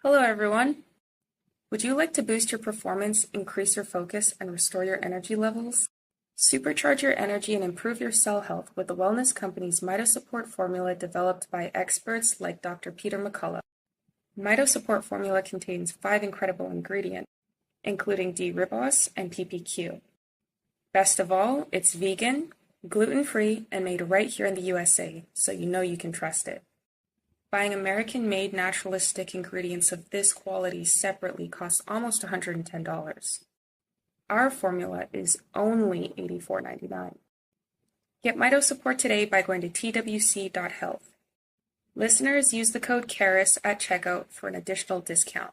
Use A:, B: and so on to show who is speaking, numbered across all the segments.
A: Hello everyone! Would you like to boost your performance, increase your focus, and restore your energy levels? Supercharge your energy and improve your cell health with the wellness company's MitoSupport formula developed by experts like Dr. Peter McCullough. MitoSupport formula contains 5 incredible ingredients, including D-ribose and PPQ. Best of all, it's vegan, gluten-free, and made right here in the USA, so you know you can trust it. Buying American-made naturalistic ingredients of this quality separately costs almost $110. Our formula is only $84.99. Get MitoSupport today by going to twc.health. Listeners use the code Karis at checkout for an additional discount.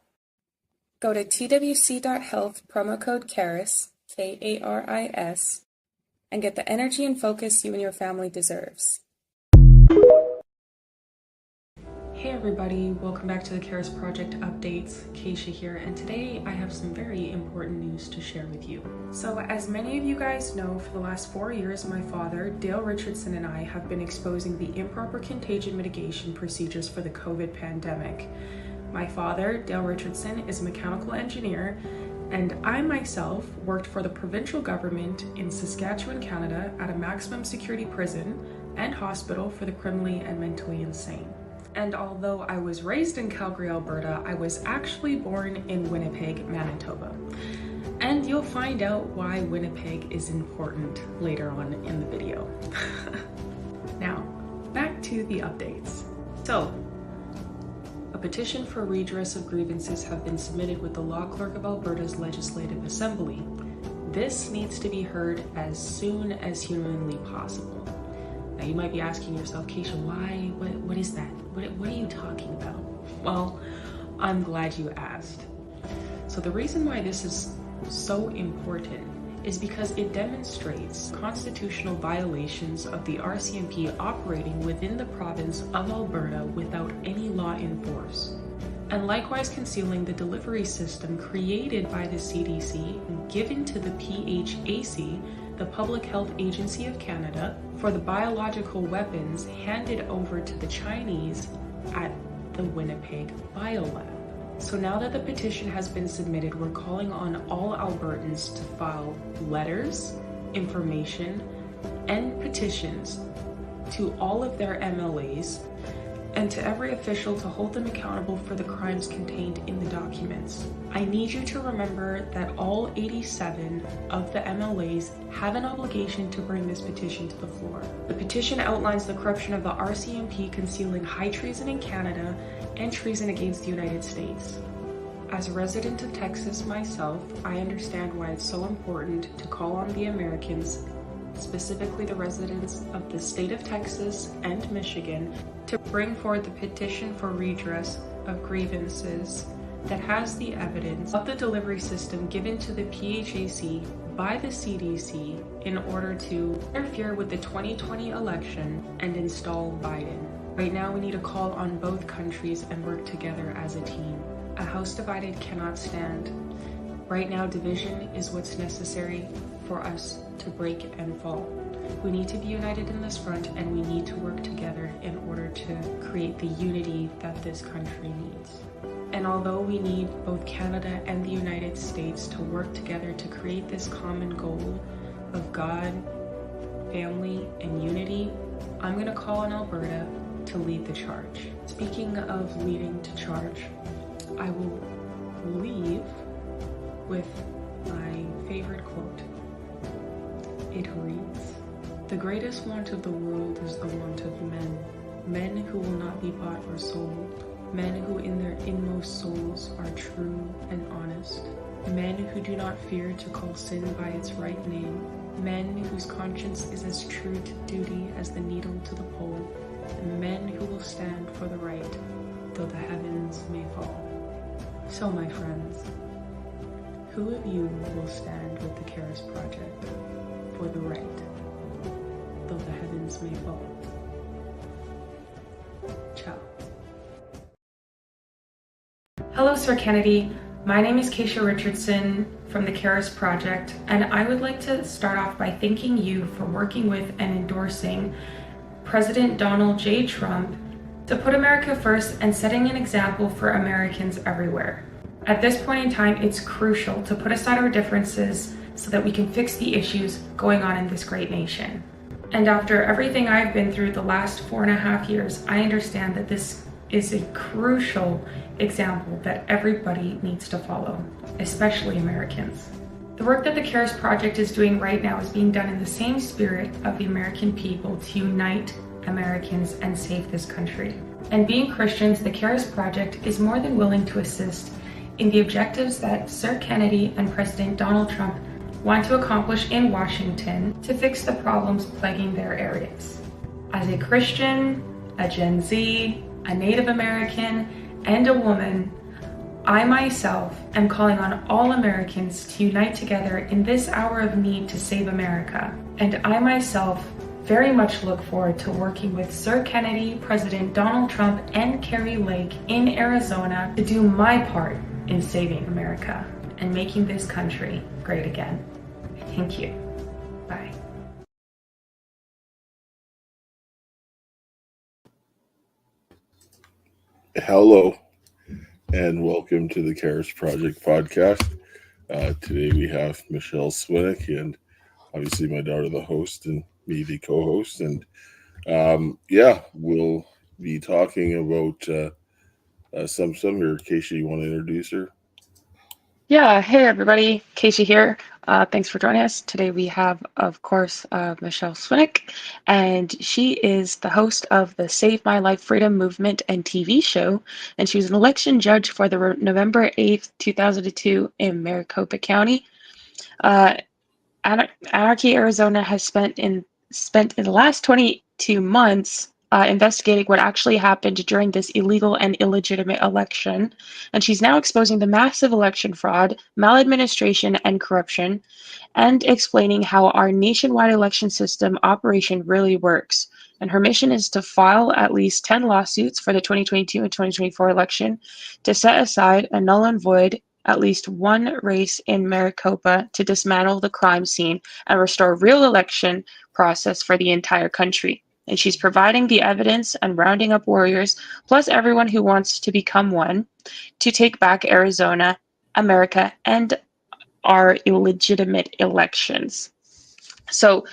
A: Go to twc.health, promo code Karis, K-A-R-I-S, and get the energy and focus you and your family deserves. Hey everybody, welcome back to the Karis Project updates. Kaysha here, and today I have some very important news to share with you. So as many of you guys know, for the last 4 years, my father, Dale Richardson, and I have been exposing the improper contagion mitigation procedures for the COVID pandemic. My father, Dale Richardson, is a mechanical engineer, and I myself worked for the provincial government in Saskatchewan, Canada at a maximum security prison and hospital for the criminally and mentally insane. And although I was raised in Calgary, Alberta, I was actually born in Winnipeg, Manitoba. And you'll find out why Winnipeg is important later on in the video. Now, back to the updates. So, a petition for redress of grievances have been submitted with the Law Clerk of Alberta's Legislative Assembly. This needs to be heard as soon as humanly possible. Now you might be asking yourself, Kaysha, why? What is that? What are you talking about? Well, I'm glad you asked. So the reason why this is so important is because it demonstrates constitutional violations of the RCMP operating within the province of Alberta without any law in force, and likewise concealing the delivery system created by the CDC and given to the PHAC, the Public Health Agency of Canada, for the biological weapons handed over to the Chinese at the Winnipeg Biolab. So now that the petition has been submitted, we're calling on all Albertans to file letters, information, and petitions to all of their MLAs and to every official to hold them accountable for the crimes contained in the documents. I need you to remember that all 87 of the MLAs have an obligation to bring this petition to the floor. The petition outlines the corruption of the RCMP concealing high treason in Canada and treason against the United States. As a resident of Texas myself, I understand why it's so important to call on the Americans, specifically the residents of the state of Texas and Michigan, to bring forward the petition for redress of grievances that has the evidence of the delivery system given to the PHAC by the CDC in order to interfere with the 2020 election and install Biden. Right now, we need to call on both countries and work together as a team. A house divided cannot stand. Right now, division is what's necessary for us to break and fall. We need to be united in this front, and we need to work together in order to create the unity that this country needs. And although we need both Canada and the United States to work together to create this common goal of God, family, and unity, I'm going to call on Alberta to lead the charge. Speaking of leading to charge, I will leave with my favorite quote. It reads, "The greatest want of the world is the want of men, men who will not be bought or sold, men who in their inmost souls are true and honest, men who do not fear to call sin by its right name, men whose conscience is as true to duty as the needle to the pole, and men who will stand for the right, though the heavens may fall." So my friends, who of you will stand with the Karis Project for the right, though the heavens may fall? Ciao. Hello, Sir Kennedy. My name is Kaysha Richardson from the Karis Project, and I would like to start off by thanking you for working with and endorsing President Donald J. Trump to put America first and setting an example for Americans everywhere. At this point in time, it's crucial to put aside our differences so that we can fix the issues going on in this great nation. And after everything I've been through the last 4.5 years, I understand that this is a crucial example that everybody needs to follow, especially Americans. The work that the Karis Project is doing right now is being done in the same spirit of the American people to unite Americans and save this country. And being Christians, the Karis Project is more than willing to assist in the objectives that Sir Kennedy and President Donald Trump want to accomplish in Washington to fix the problems plaguing their areas. As a Christian, a Gen Z, a Native American, and a woman, I myself am calling on all Americans to unite together in this hour of need to save America. And I myself very much look forward to working with Sir Kennedy, President Donald Trump, and Kari Lake in Arizona to do my part in saving America and making this country great again. Thank you. Bye.
B: Hello, and welcome to the Karis Project podcast. Today we have Michele Swinick and obviously my daughter, the host, and me, the co-host. And we'll be talking about some here. Kaysha, you want to introduce her?
A: Yeah, hey everybody, Kaysha here. Thanks for joining us. Today we have, of course, Michele Swinick, and she is the host of the Save My Life Freedom Movement and TV show, and she was an election judge for the November 8th, 2002 in Maricopa County. Anarchy, Arizona has spent in the last 22 months investigating what actually happened during this illegal and illegitimate election. And she's now exposing the massive election fraud, maladministration, and corruption, and explaining how our nationwide election system operation really works. And her mission is to file at least 10 lawsuits for the 2022 and 2024 election to set aside and null and void at least one race in Maricopa to dismantle the crime scene and restore real election process for the entire country. And she's providing the evidence and rounding up warriors, plus everyone who wants to become one, to take back Arizona, America, and our illegitimate elections. So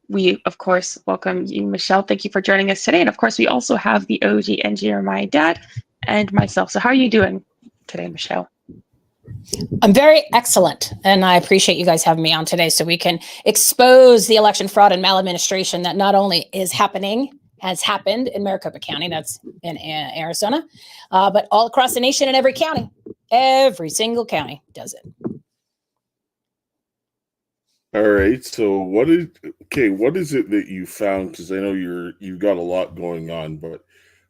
A: we, of course, welcome you, Michele. Thank you for joining us today. And of course, we also have the OG engineer, my dad, and myself. So how are you doing today, Michele?
C: I'm very excellent, and I appreciate you guys having me on today so we can expose the election fraud and maladministration that not only is happening, has happened in Maricopa County, that's in Arizona, but all across the nation in every county. Every single county does it.
B: All right. So what is it that you found? Because I know you've got a lot going on, but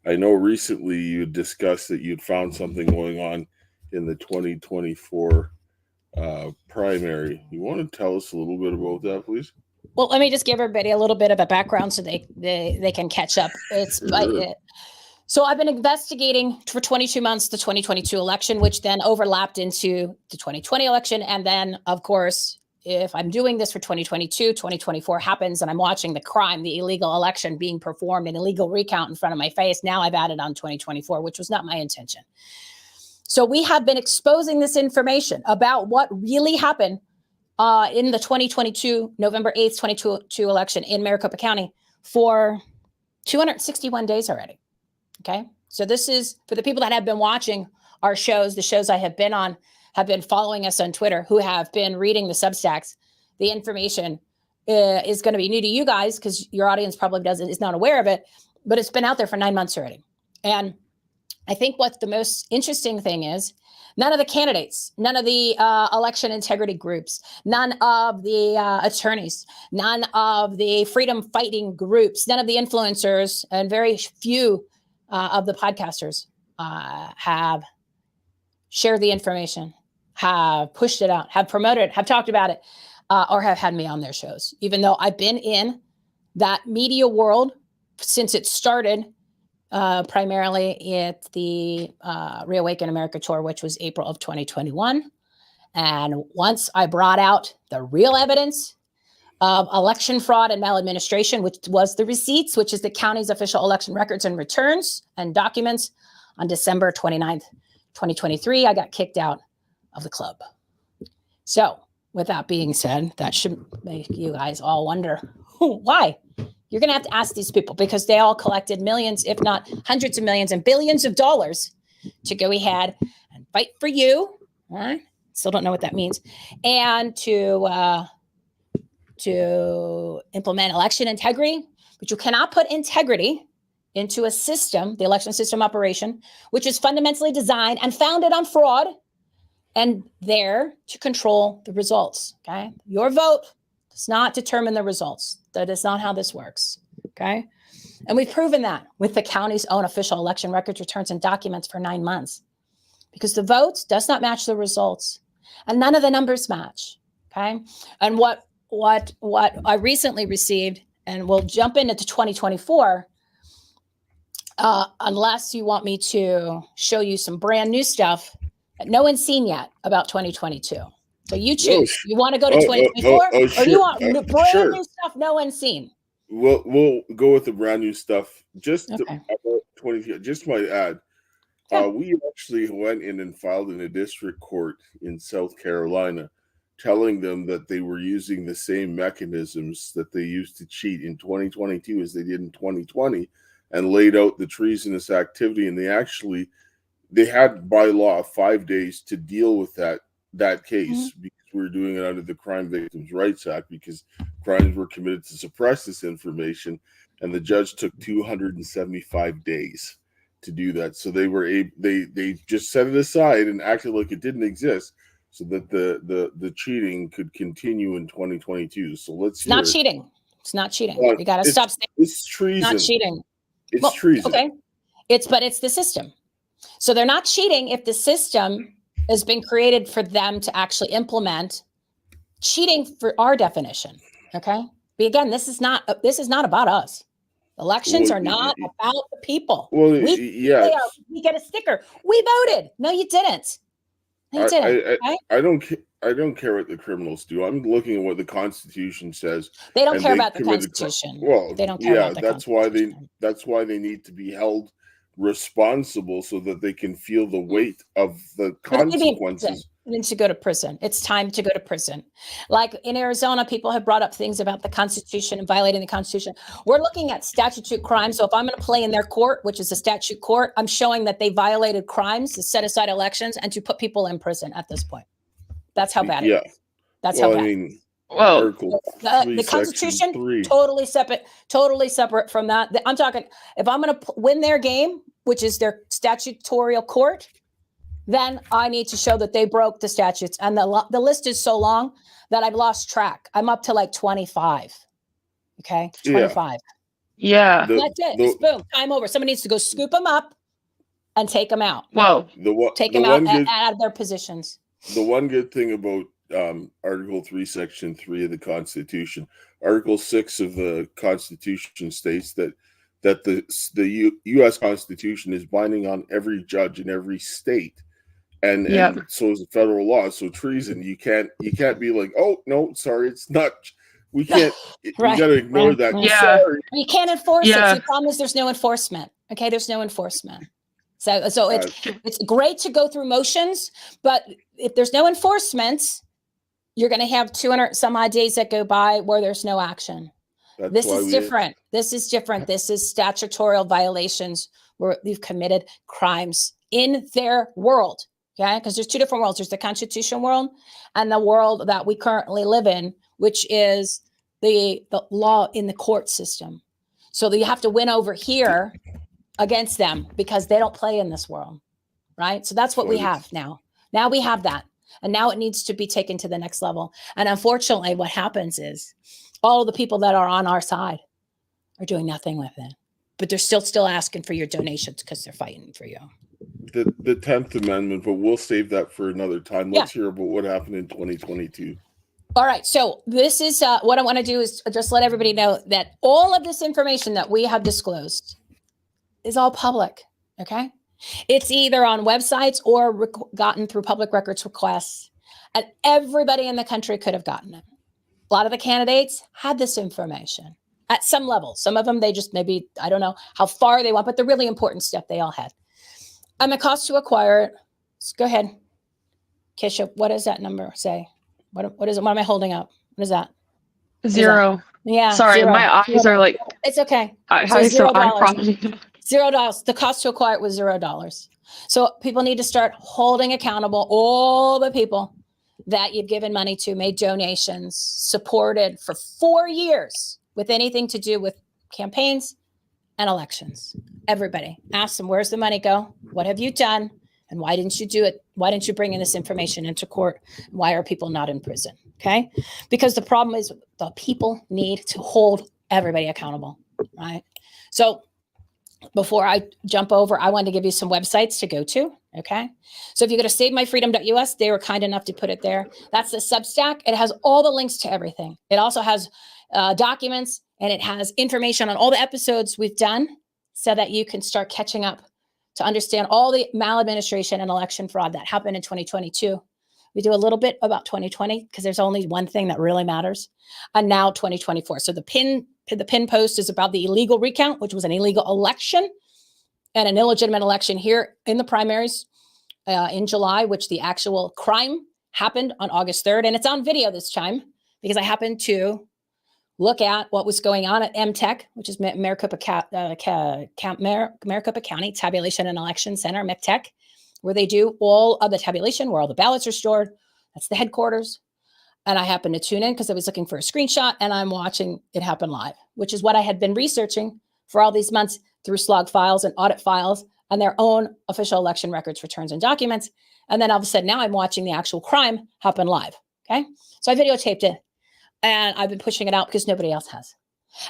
B: I know recently you discussed that you'd found something going on in the 2024 primary. You want to tell us a little bit about that, please?
C: Well, let me just give everybody a little bit of a background so they can catch up. So I've been investigating for 22 months the 2022 election, which then overlapped into the 2020 election. And then, of course, if I'm doing this for 2022, 2024 happens and I'm watching the crime, the illegal election being performed, an illegal recount in front of my face. Now I've added on 2024, which was not my intention. So we have been exposing this information about what really happened in the 2022, November 8th, 2022 election in Maricopa County for 261 days already. Okay. So this is for the people that have been watching our shows, the shows I have been on, have been following us on Twitter, who have been reading the Substacks. The information is going to be new to you guys because your audience probably is not aware of it, but it's been out there for 9 months already. And I think what the most interesting thing is none of the candidates, none of the election integrity groups, none of the attorneys, none of the freedom fighting groups, none of the influencers, and very few of the podcasters have shared the information, have pushed it out, have promoted it, have talked about it, or have had me on their shows, even though I've been in that media world since it started. Primarily at the Reawaken America tour, which was April of 2021. And once I brought out the real evidence election fraud and maladministration, which was the receipts, which is the county's official election records and returns and documents. On December 29th, 2023, I got kicked out of the club. So with that being said, that should make you guys all wonder, why? You're going to have to ask these people, because they all collected millions, if not hundreds of millions and billions of dollars to go ahead and fight for you. All right? Still don't know what that means. And to implement election integrity, but you cannot put integrity into a system, the election system operation, which is fundamentally designed and founded on fraud and there to control the results. Okay. Your vote does not determine the results. That is not how this works. Okay. And we've proven that with the county's own official election records, returns, and documents for 9 months, because the votes does not match the results and none of the numbers match. Okay. And what I recently received, and we'll jump into 2024, unless you want me to show you some brand new stuff that no one's seen yet about 2022. So you choose. You want to go to 2024, or
B: sure.
C: you want brand new stuff no one's seen?
B: We'll go with the brand new stuff. Just about 20. Just might add, we actually went in and filed in a district court in South Carolina, telling them that they were using the same mechanisms that they used to cheat in 2022 as they did in 2020, and laid out the treasonous activity. And they had by law 5 days to deal with that case, because we were doing it under the Crime Victims' Rights Act, because crimes were committed to suppress this information, and the judge took 275 days to do that. So they just set it aside and acted like it didn't exist, so that the cheating could continue in 2022. So it's not
C: cheating. It's not cheating. You got to stop saying
B: it's treason.
C: Not cheating.
B: It's treason.
C: Okay. It's the system. So they're not cheating if the system has been created for them to actually implement cheating for our definition. Okay. But again, this is not about us. Elections are not about the people.
B: Well,
C: we get a sticker. We voted. No, you didn't. No, you didn't.
B: I don't care what the criminals do. I'm looking at what the Constitution says.
C: They don't care about the Constitution.
B: Well,
C: they don't care about the Constitution.
B: That's why they need to be held responsible, so that they can feel the weight of the consequences.
C: They need to go to prison. It's time to go to prison. Like in Arizona, people have brought up things about the Constitution and violating the Constitution. We're looking at statute crimes. So if I'm going to play in their court, which is a statute court, I'm showing that they violated crimes to set aside elections and to put people in prison at this point. That's how bad it is. That's how bad. The Constitution, totally separate from that. I'm talking, if I'm going to win their game, which is their statutorial court, then I need to show that they broke the statutes. And the list is so long that I've lost track. I'm up to like 25. Okay, 25.
D: Yeah.
C: That's it. Just boom, time over. Somebody needs to go scoop them up and take them out.
D: Whoa.
C: Take them out of their positions.
B: The one good thing about Article 3, Section 3 of the Constitution, Article 6 of the Constitution states that the U.S. Constitution is binding on every judge in every state, and so is the federal law. So treason, you can't be like, oh no, sorry, it's not. We can't. You got to ignore that.
D: Yeah.
B: Sorry.
C: You can't enforce it. So the problem is there's no enforcement. Okay, there's no enforcement. So it's great to go through motions, but if there's no enforcement, you're going to have 200 some odd days that go by where there's no action. This is different. This is different. This is statutorial violations where you've committed crimes in their world. Okay, because there's two different worlds. There's the Constitution world and the world that we currently live in, which is the law in the court system. So you have to win over here against them because they don't play in this world, right? So that's what we have now. Now we have that. And now it needs to be taken to the next level. And unfortunately, what happens is all the people that are on our side are doing nothing with it. But they're still asking for your donations because they're fighting for you.
B: The 10th Amendment, but we'll save that for another time. Let's hear about what happened in 2022.
C: All right. So this is what I want to do is just let everybody know that all of this information that we have disclosed is all public. Okay. It's either on websites or gotten through public records requests, and everybody in the country could have gotten it. A lot of the candidates had this information at some level. Some of them, they just maybe, I don't know how far they went, but the really important stuff they all had. And the cost to acquire it, go ahead. Kaysha, what does that number say? What is it? What am I holding up? What is that?
D: Zero.
C: Yeah.
D: Sorry,
C: zero.
D: my eyes are like.
C: It's okay.
D: Having some eye problems.
C: $0. The cost to acquire it was $0. So people need to start holding accountable all the people that you've given money to, made donations, supported for 4 years with anything to do with campaigns and elections. Everybody, ask them, where's the money go? What have you done? And why didn't you do it? Why didn't you bring in this information into court? Why are people not in prison? Okay? Because the problem is the people need to hold everybody accountable, right? So before I jump over, I want to give you some websites to go to, okay? So if you go to savemyfreedom.us, they were kind enough to put it there. That's the Substack. It has all the links to everything. It also has documents, and it has information on all the episodes we've done so that you can start catching up to understand all the maladministration and election fraud that happened in 2022. We do a little bit about 2020 because there's only one thing that really matters. And now 2024. So the pin post is about the illegal recount, which was an illegal election and an illegitimate election here in the primaries in July, which the actual crime happened on August 3rd. And it's on video this time because I happened to look at what was going on at MTEC, which is Maricopa County Tabulation and Election Center, MTEC, where they do all of the tabulation, where all the ballots are stored. That's the headquarters. And I happened to tune in because I was looking for a screenshot, and I'm watching it happen live, which is what I had been researching for all these months through slog files and audit files and their own official election records, returns, and documents. And then all of a sudden, now I'm watching the actual crime happen live. Okay. So I videotaped it, and I've been pushing it out because nobody else has.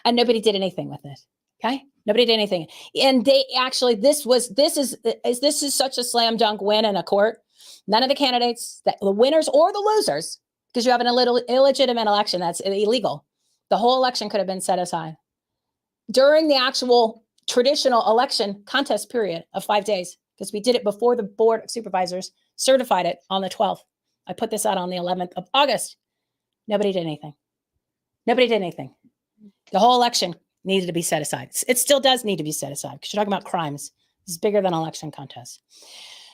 C: And nobody did anything with it. Okay. Nobody did anything. And they actually, this is such a slam dunk win in a court. None of the candidates, the winners or the losers, because you have an illegitimate election that's illegal. The whole election could have been set aside. During the actual traditional election contest period of 5 days, because we did it before the Board of Supervisors certified it on the 12th. I put this out on the 11th of August. Nobody did anything. Nobody did anything. The whole election needed to be set aside. It still does need to be set aside because you're talking about crimes. This is bigger than election contests.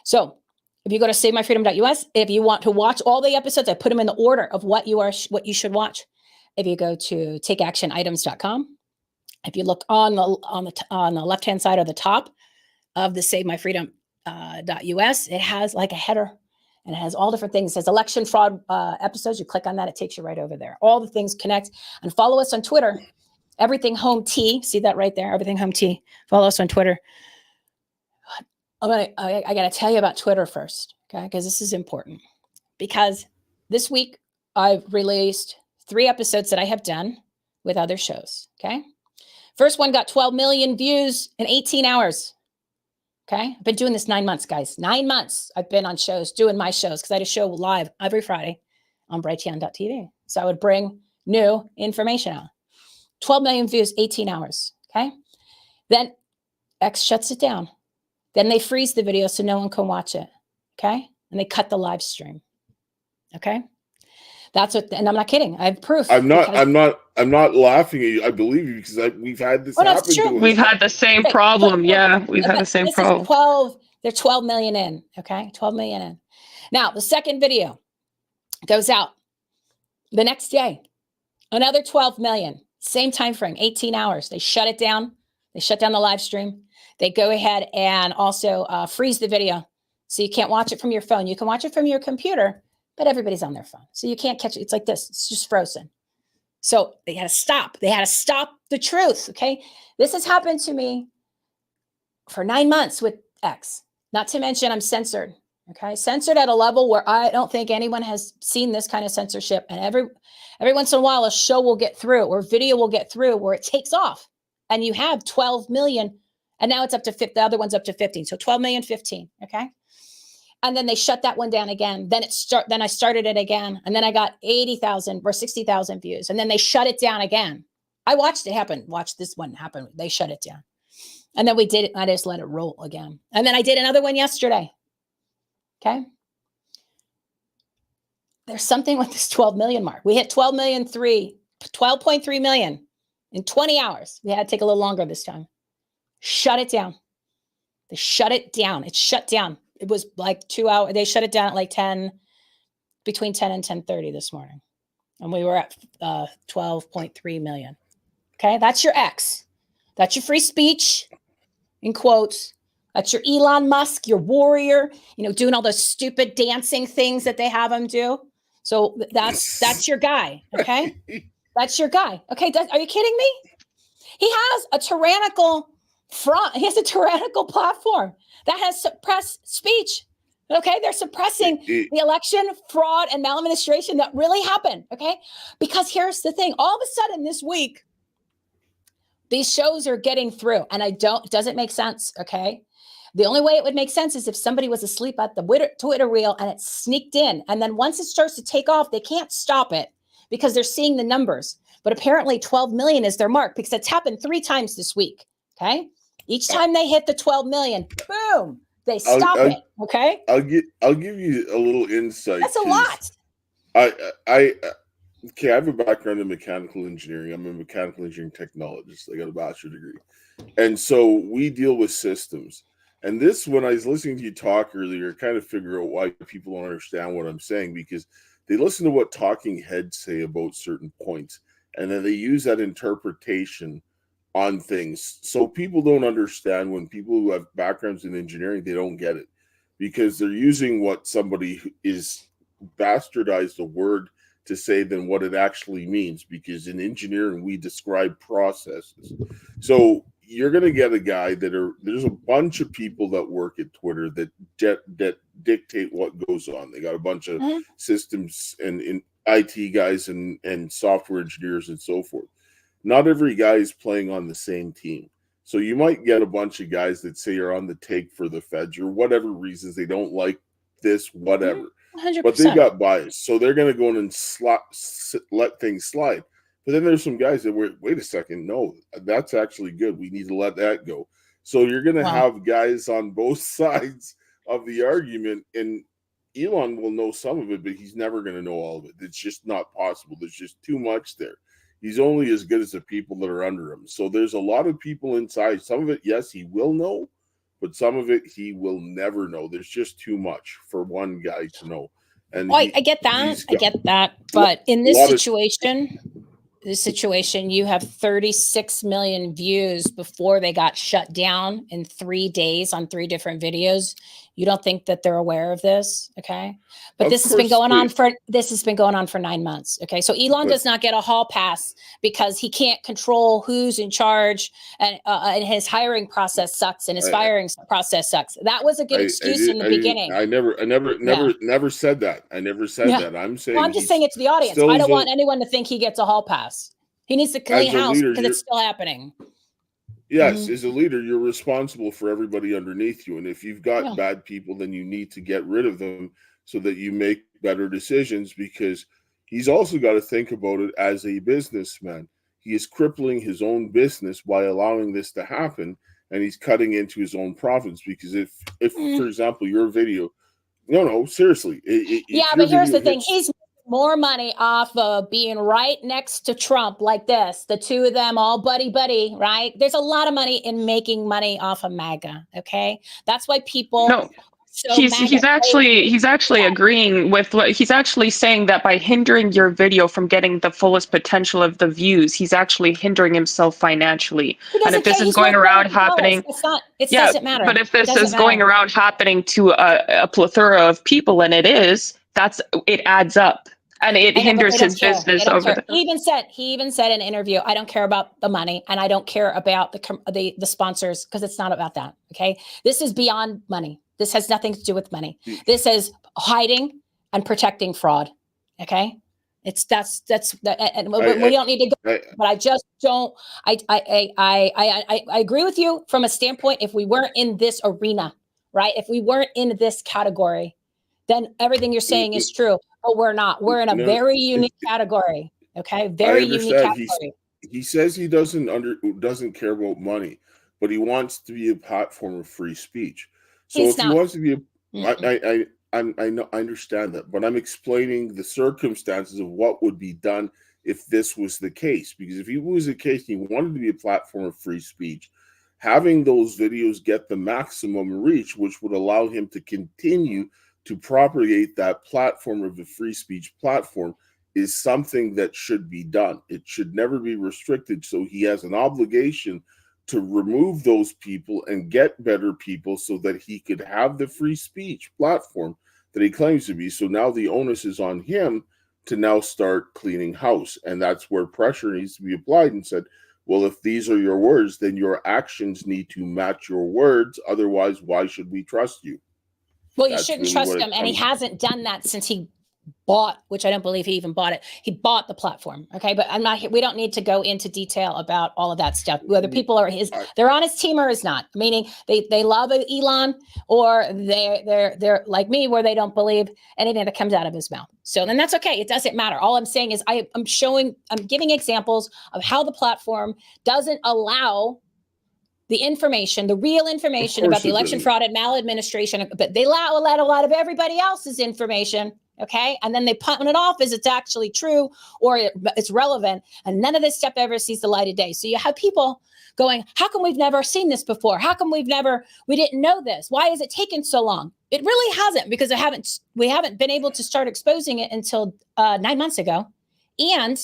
C: So if you go to savemyfreedom.us, if you want to watch all the episodes, I put them in the order of what you should watch. If you go to takeactionitems.com, if you look on the left-hand side or the top of the savemyfreedom.us, it has like a header, and it has all different things. It says election fraud episodes. You click on that, it takes you right over there. All the things connect. And follow us on Twitter. Everything Home T. See that right there? Everything Home T. Follow us on Twitter. I got to tell you about Twitter first, okay? Because this is important. Because this week I've released 3 episodes that I have done with other shows, okay? First one got 12 million views in 18 hours, okay? I've been doing this 9 months, guys. 9 months I've been on shows, doing my shows, because I had a show live every Friday on brightyan.tv. So I would bring new information out. 12 million views, 18 hours, okay? Then X shuts it down. Then they freeze the video so no one can watch it, okay? And they cut the live stream, okay? That's what, and I'm not kidding. I have proof.
B: I'm not laughing at you. I believe you because we've had this happen to us.
D: We've had the same problem. Yeah, we've had the same problem.
C: They're 12 million in, okay? 12 million in. Now, the second video goes out the next day. Another 12 million. Same time frame, 18 hours. They shut it down. They shut down the live stream. They go ahead and also freeze the video. So you can't watch it from your phone. You can watch it from your computer, but everybody's on their phone. So you can't catch it. It's like this. It's just frozen. So they had to stop. They had to stop the truth, okay? This has happened to me for 9 months with X. Not to mention I'm censored, okay? Censored at a level where I don't think anyone has seen this kind of censorship. And every once in a while, a show will get through or video will get through where it takes off. And you have 12 million. And now it's up to 50. The other one's up to 15. So 12 million, 15. Okay. And then they shut that one down again. Then I started it again. And then I got 80,000 or 60,000 views. And then they shut it down again. I watched it happen. Watched this one happen. They shut it down. And then we did it. I just let it roll again. And then I did another one yesterday. Okay. there's something with this 12 million mark. We hit 12.3 million in 20 hours. We had to take a little longer this time. Shut it down. They shut it down. It's shut down. It was like 2 hours. They shut it down at like between 10 and 10:30 this morning. And we were at 12.3 million. Okay. That's your X. That's your free speech in quotes. That's your Elon Musk, your warrior, doing all those stupid dancing things that they have him do. So that's your guy. Okay. That's your guy. Okay. Are you kidding me? He has a tyrannical front. He has a tyrannical platform that has suppressed speech. Okay. They're suppressing the election fraud and maladministration that really happened. Okay. Because here's the thing. All of a sudden this week, these shows are getting through and it doesn't make sense. Okay. The only way it would make sense is if somebody was asleep at the Twitter reel and it sneaked in. And then once it starts to take off, they can't stop it because they're seeing the numbers. But apparently 12 million is their mark because it's happened 3 times this week. Okay. Each time they hit the 12 million, boom, they stop it. Okay.
B: I'll give you a little insight.
C: That's a lot.
B: I have a background in mechanical engineering. I'm a mechanical engineering technologist. I got a bachelor's degree. And so we deal with systems. And this, when I was listening to you talk earlier, kind of figure out why people don't understand what I'm saying, because they listen to what talking heads say about certain points, and then they use that interpretation on things. So people don't understand when people who have backgrounds in engineering, they don't get it because they're using what somebody is bastardized a word to say than what it actually means, because in engineering, we describe processes. So you're going to get a guy there's a bunch of people that work at Twitter that dictate what goes on. They got a bunch of systems and in IT guys and software engineers and so forth. Not every guy is playing on the same team. So you might get a bunch of guys that say are on the take for the feds or whatever reasons they don't like this, whatever.
C: 100%.
B: But they got bias. So they're going to go in and let things slide. But then there's some guys that wait a second, no, that's actually good. We need to let that go. So you're going to have guys on both sides of the argument, and Elon will know some of it, but he's never going to know all of it. It's just not possible. There's just too much there. He's only as good as the people that are under him. So there's a lot of people inside. Some of it, yes, he will know, but some of it he will never know. There's just too much for one guy to know. And
C: I get that. But in this situation, you have 36 million views before they got shut down in 3 days on 3 different videos. You don't think that they're aware of this, okay? But this has been going on for 9 months, okay? So Elon does not get a hall pass because he can't control who's in charge, and his hiring process sucks and his firing process sucks. That was a good excuse in the beginning.
B: I never said that. I never said that. I'm saying.
C: Well, I'm just saying it to the audience. I don't want anyone to think he gets a hall pass. He needs to clean house because it's still happening.
B: Yes, as a leader, you're responsible for everybody underneath you. And if you've got bad people, then you need to get rid of them so that you make better decisions, because he's also got to think about it as a businessman. He is crippling his own business by allowing this to happen, and he's cutting into his own profits. Because if for example, your video, no, seriously.
C: But here's the thing. He's more money off of being right next to Trump like this, the two of them all buddy, right? There's a lot of money in making money off of MAGA, okay? That's why people...
D: No, he's actually agreeing with what he's actually saying, that by hindering your video from getting the fullest potential of the views, he's actually hindering himself financially. And if this is going around happening...
C: It doesn't matter.
D: But if this is going around happening to a plethora of people, and it adds up. And it hinders his business over there.
C: He even said in an interview, I don't care about the money, and I don't care about the sponsors, because it's not about that. Okay. This is beyond money. This has nothing to do with money. This is hiding and protecting fraud. Okay. We don't need to go, but I just don't, I agree with you from a standpoint. If we weren't in this arena, right? If we weren't in this category, then everything you're saying is true. But we're not. We're in a very unique category. Okay, very unique category.
B: He says he doesn't care about money, but he wants to be a platform of free speech. So he wants to be I know, I understand that, but I'm explaining the circumstances of what would be done if this was the case. Because if it was the case, and he wanted to be a platform of free speech, having those videos get the maximum reach, which would allow him to continue to propagate that platform of the free speech platform, is something that should be done. It should never be restricted. So he has an obligation to remove those people and get better people so that he could have the free speech platform that he claims to be. So now the onus is on him to now start cleaning house. And that's where pressure needs to be applied and said, well, if these are your words, then your actions need to match your words. Otherwise, why should we trust you?
C: Well, you shouldn't trust him. And he hasn't done that since he bought, which I don't believe he even bought it. He bought the platform. Okay. But I'm not here. We don't need to go into detail about all of that stuff. Whether people are they're on his team or is not, meaning they love Elon, or they're like me, where they don't believe anything that comes out of his mouth. So then that's okay. It doesn't matter. All I'm saying is I'm giving examples of how the platform doesn't allow the information, the real information about the election fraud and maladministration, but they allow a lot of everybody else's information. Okay. And then they punt it off as it's actually true or it's relevant. And none of this stuff ever sees the light of day. So you have people going, how come we've never seen this before? How come we didn't know this? Why has it taken so long? It really hasn't, because we haven't been able to start exposing it until 9 months ago. And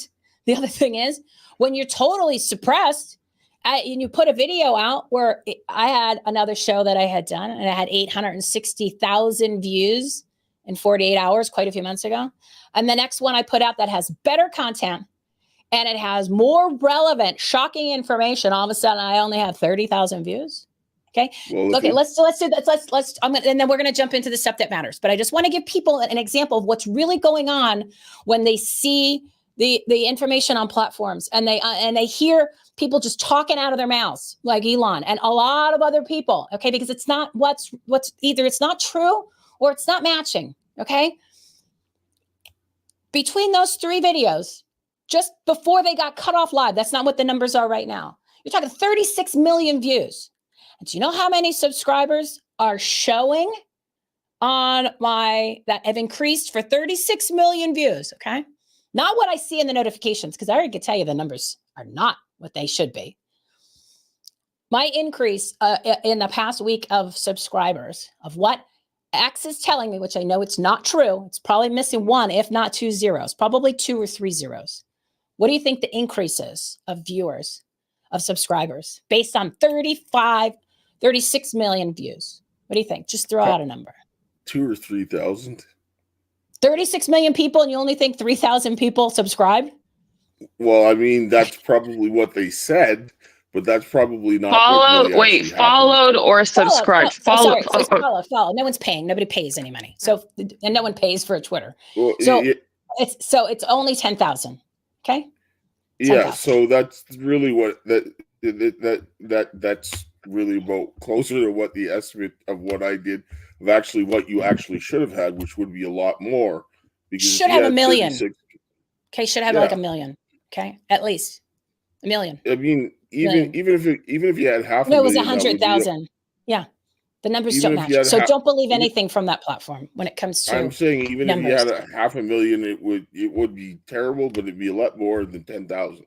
C: the other thing is, when you're totally suppressed, and you put a video out where I had another show that I had done, and I had 860,000 views in 48 hours, quite a few months ago. And the next one I put out that has better content and it has more relevant, shocking information. All of a sudden, I only have 30,000 views. Okay. Well, okay. Let's do that. And then we're going to jump into the stuff that matters. But I just want to give people an example of what's really going on when they see the information on platforms and they hear people just talking out of their mouths like Elon and a lot of other people. Okay. Because it's not what's either it's not true or it's not matching. Okay. Between those 3 videos, just before they got cut off live, that's not what the numbers are right now. You're talking 36 million views. And do you know how many subscribers are showing on that have increased for 36 million views? Okay. Not what I see in the notifications, because I already could tell you the numbers are not what they should be. My increase in the past week of subscribers, of what X is telling me, which I know it's not true. It's probably missing 1, if not 2 zeros, probably 2 or 3 zeros. What do you think the increase is of viewers, of subscribers, based on 36 million views? What do you think? Just throw out a number.
B: 2 or 3,000.
C: 36 million people, and you only think 3,000 people subscribe?
B: Well, I mean, that's probably what they said, but that's probably not.
D: Followed or subscribed? Follow.
C: No one's paying. Nobody pays any money. So, and no one pays for a Twitter.
B: Well,
C: it's only 10,000. Okay.
B: 10, yeah. 000. So that's really what that's really about closer to what the estimate of what I did of actually what you actually should have had, which would be a lot more.
C: Because should have 1 million. Okay, should have like 1 million. Okay, at least 1 million.
B: I mean, even if you had half.
C: No, it was 100,000. Yeah, the numbers don't match. So don't believe anything from that platform when it comes to.
B: I'm saying even numbers. If you had 500,000, it would be terrible, but it'd be a lot more than 10,000,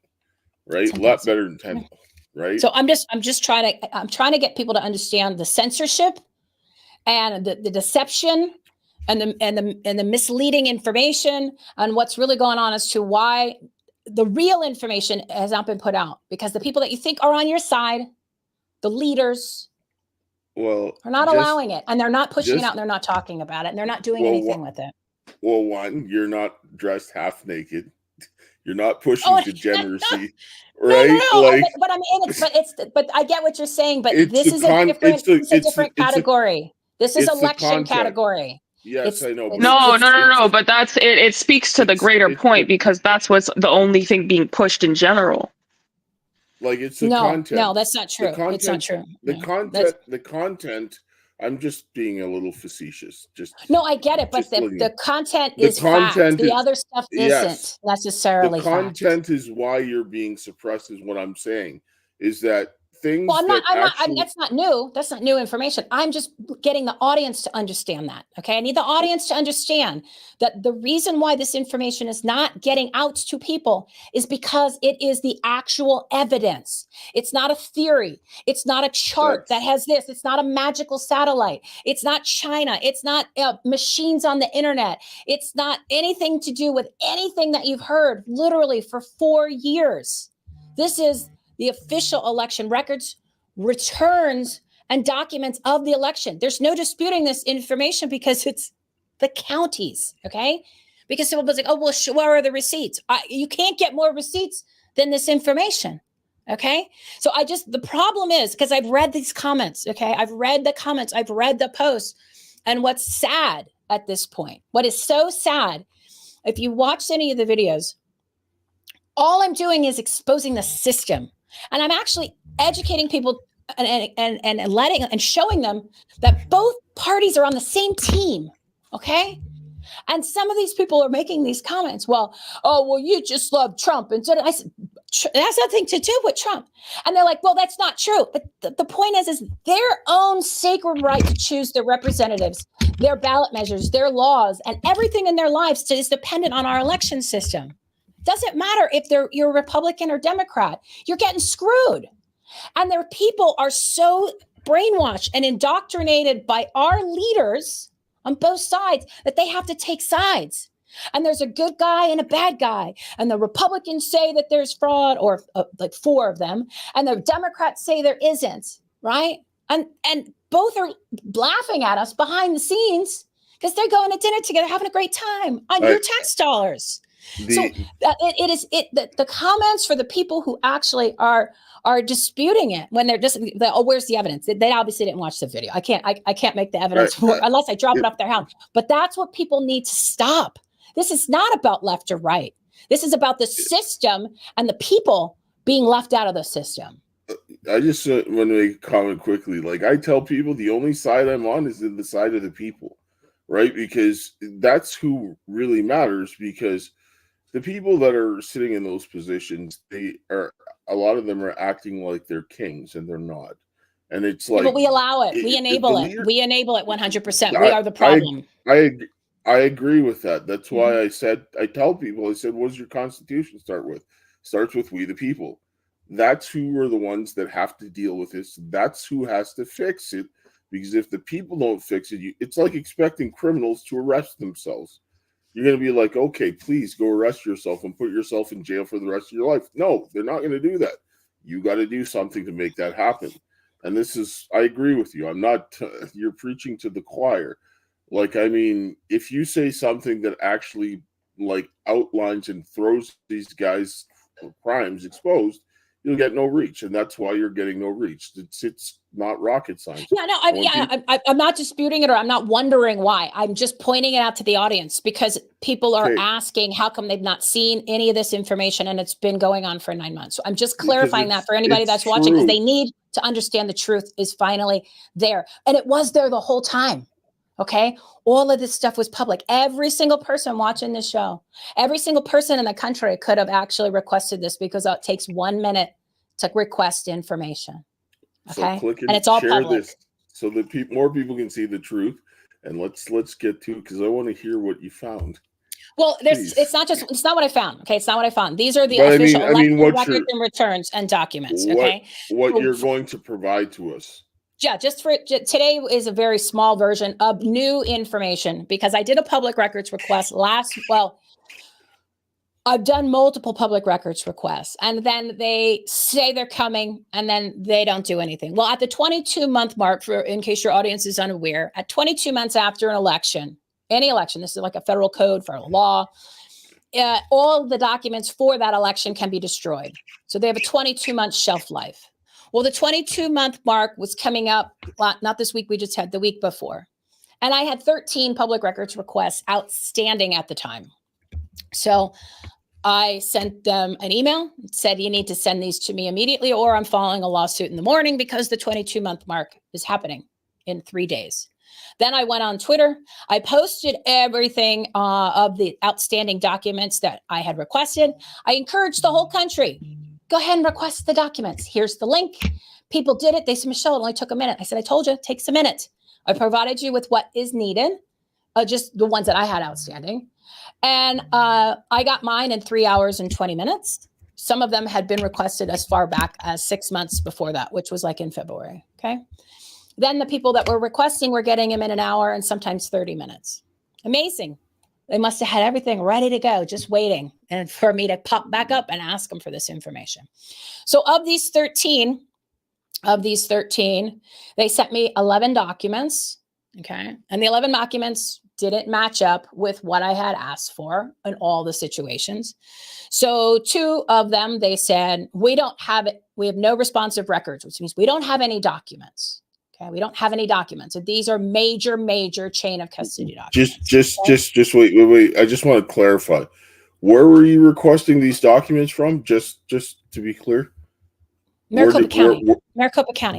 B: right? 10, a lot better than 10, right?
C: So I'm just trying to get people to understand the censorship and the deception and the misleading information and what's really going on as to why the real information has not been put out, because the people that you think are on your side, the leaders, are not allowing it, and they're not pushing it out, and they're not talking about it, and they're not doing anything with it.
B: Well, one, you're not dressed half naked. You're not pushing degeneracy, right?
C: No. Like, but I mean, but I get what you're saying. But this is a different category. This is election category.
B: Yes, I know.
D: No. But that's it. It speaks to the greater point, because that's what's the only thing being pushed in general.
B: Like it's the content.
C: No, that's not true. It's not true.
B: The content. I'm just being a little facetious.
C: No, I get it, but the content is fact. The other stuff isn't necessarily.
B: The content is why you're being suppressed. Is what I'm saying. Is that things.
C: Well,
B: actually...
C: that's not new. That's not new information. I'm just getting the audience to understand that. Okay. I need the audience to understand that the reason why this information is not getting out to people is because it is the actual evidence. It's not a theory. It's not a chart that has this. It's not a magical satellite. It's not China. It's not machines on the internet. It's not anything to do with anything that you've heard literally for 4 years. This is the official election records, returns, and documents of the election. There's no disputing this information because it's the counties, okay? Because someone's like, oh, well, where are the receipts? You can't get more receipts than this information, okay? So the problem is, because I've read these comments, okay? I've read the comments, I've read the posts, and what's sad at this point, what is so sad, if you watch any of the videos, all I'm doing is exposing the system. And I'm actually educating people and letting and showing them that both parties are on the same team. Okay. And some of these people are making these comments. Well, you just love Trump. And so I said, it has nothing to do with Trump. And they're like, well, that's not true. But the point is their own sacred right to choose their representatives, their ballot measures, their laws, and everything in their lives is dependent on our election system. Doesn't matter if you're Republican or Democrat, you're getting screwed. And their people are so brainwashed and indoctrinated by our leaders on both sides that they have to take sides. And there's a good guy and a bad guy. And the Republicans say that there's fraud, or like 4 of them. And the Democrats say there isn't, right? And both are laughing at us behind the scenes because they're going to dinner together, having a great time on your tax dollars. The comments for the people who actually are disputing it when they're just, where's the evidence? They obviously didn't watch the video. I can't make the evidence unless I drop it off their house. But that's what people need to stop. This is not about left or right. This is about the system and the people being left out of the system.
B: I just want to make a comment quickly. Like, I tell people the only side I'm on is the side of the people, right? Because that's who really matters, because the people that are sitting in those positions, a lot of them are acting like they're kings, and they're not. And it's like,
C: but we allow it. We enable it. We enable it 100%. We are the problem.
B: I agree with that. That's why I tell people, what does your Constitution start with? Starts with we the people. That's who are the ones that have to deal with this. That's who has to fix it. Because if the people don't fix it, it's like expecting criminals to arrest themselves. You're going to be like, okay, please go arrest yourself and put yourself in jail for the rest of your life. No, they're not going to do that. You got to do something to make that happen. And I agree with you. I'm not, you're preaching to the choir. Like, I mean, if you say something that actually like outlines and throws these guys' crimes exposed, you'll get no reach. And that's why you're getting no reach. It's not rocket science.
C: Yeah, no, I'm not disputing it, or I'm not wondering why. I'm just pointing it out to the audience because people are asking how come they've not seen any of this information, and it's been going on for 9 months. So I'm just clarifying that for anybody that's watching, because they need to understand the truth is finally there. And it was there the whole time. Okay. All of this stuff was public. Every single person watching this show, every single person in the country could have actually requested this, because it takes 1 minute to request information. Okay.
B: So
C: and it's all public.
B: This so that more people can see the truth. And let's get to, because I want to hear what you found.
C: Well, it's not what I found. Okay. It's not what I found. These are the official election records and returns and documents. Okay.
B: What you're going to provide to us.
C: Yeah, today is a very small version of new information, because I did a public records request I've done multiple public records requests, and then they say they're coming and then they don't do anything. Well, at the 22-month mark, in case your audience is unaware, at 22 months after an election, any election, this is like a federal code, federal law, all the documents for that election can be destroyed. So they have a 22-month shelf life. Well, the 22-month mark was coming up, not this week, we just had the week before. And I had 13 public records requests outstanding at the time. So I sent them an email, said, you need to send these to me immediately, or I'm filing a lawsuit in the morning, because the 22-month mark is happening in 3 days. Then I went on Twitter. I posted everything of the outstanding documents that I had requested. I encouraged the whole country, go ahead and request the documents. Here's the link. People did it. They said, Michelle, it only took a minute. I said, I told you, it takes a minute. I provided you with what is needed, just the ones that I had outstanding. And I got mine in 3 hours and 20 minutes. Some of them had been requested as far back as 6 months before that, which was like in February. Okay. Then the people that were requesting were getting them in an hour and sometimes 30 minutes. Amazing. They must have had everything ready to go, just waiting and for me to pop back up and ask them for this information. So of these 13, they sent me 11 documents. Okay. And the 11 documents didn't match up with what I had asked for in all the situations. So 2 of them, they said, we don't have it. We have no responsive records, which means we don't have any documents. Okay. We don't have any documents. And these are major, major chain of custody documents.
B: Just wait. I just want to clarify. Where were you requesting these documents from? Just to be clear.
C: Maricopa County.
B: Okay.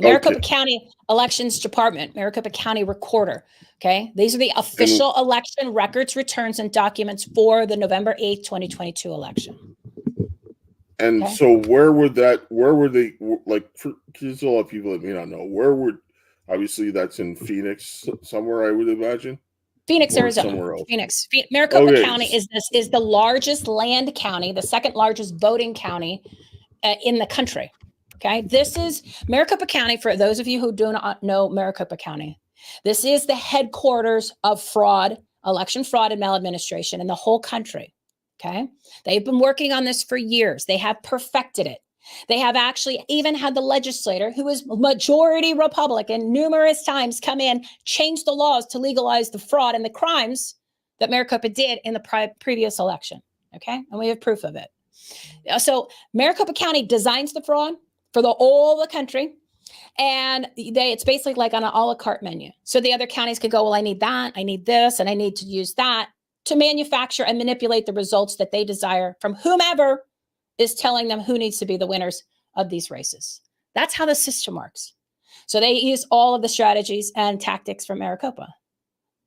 C: Maricopa County Elections Department, Maricopa County Recorder. Okay. These are the official election records, returns, and documents for the November 8th, 2022 election.
B: And
C: okay.
B: So where were they, like, because a lot of people that may not know, obviously that's in Phoenix somewhere, I would imagine.
C: Phoenix, Arizona. Somewhere else. Phoenix. Maricopa County is the largest land county, the second largest voting county in the country. Okay. This is Maricopa County. For those of you who do not know Maricopa County, this is the headquarters of fraud, election fraud and maladministration in the whole country. Okay. They've been working on this for years. They have perfected it. They have actually even had the legislator, who is majority Republican, numerous times come in, change the laws to legalize the fraud and the crimes that Maricopa did in the previous election. Okay. And we have proof of it. So Maricopa County designs the fraud for all the country. And it's basically like on an a la carte menu. So the other counties could go, well, I need that, I need this, and I need to use that to manufacture and manipulate the results that they desire from whomever is telling them who needs to be the winners of these races. That's how the system works. So they use all of the strategies and tactics from Maricopa.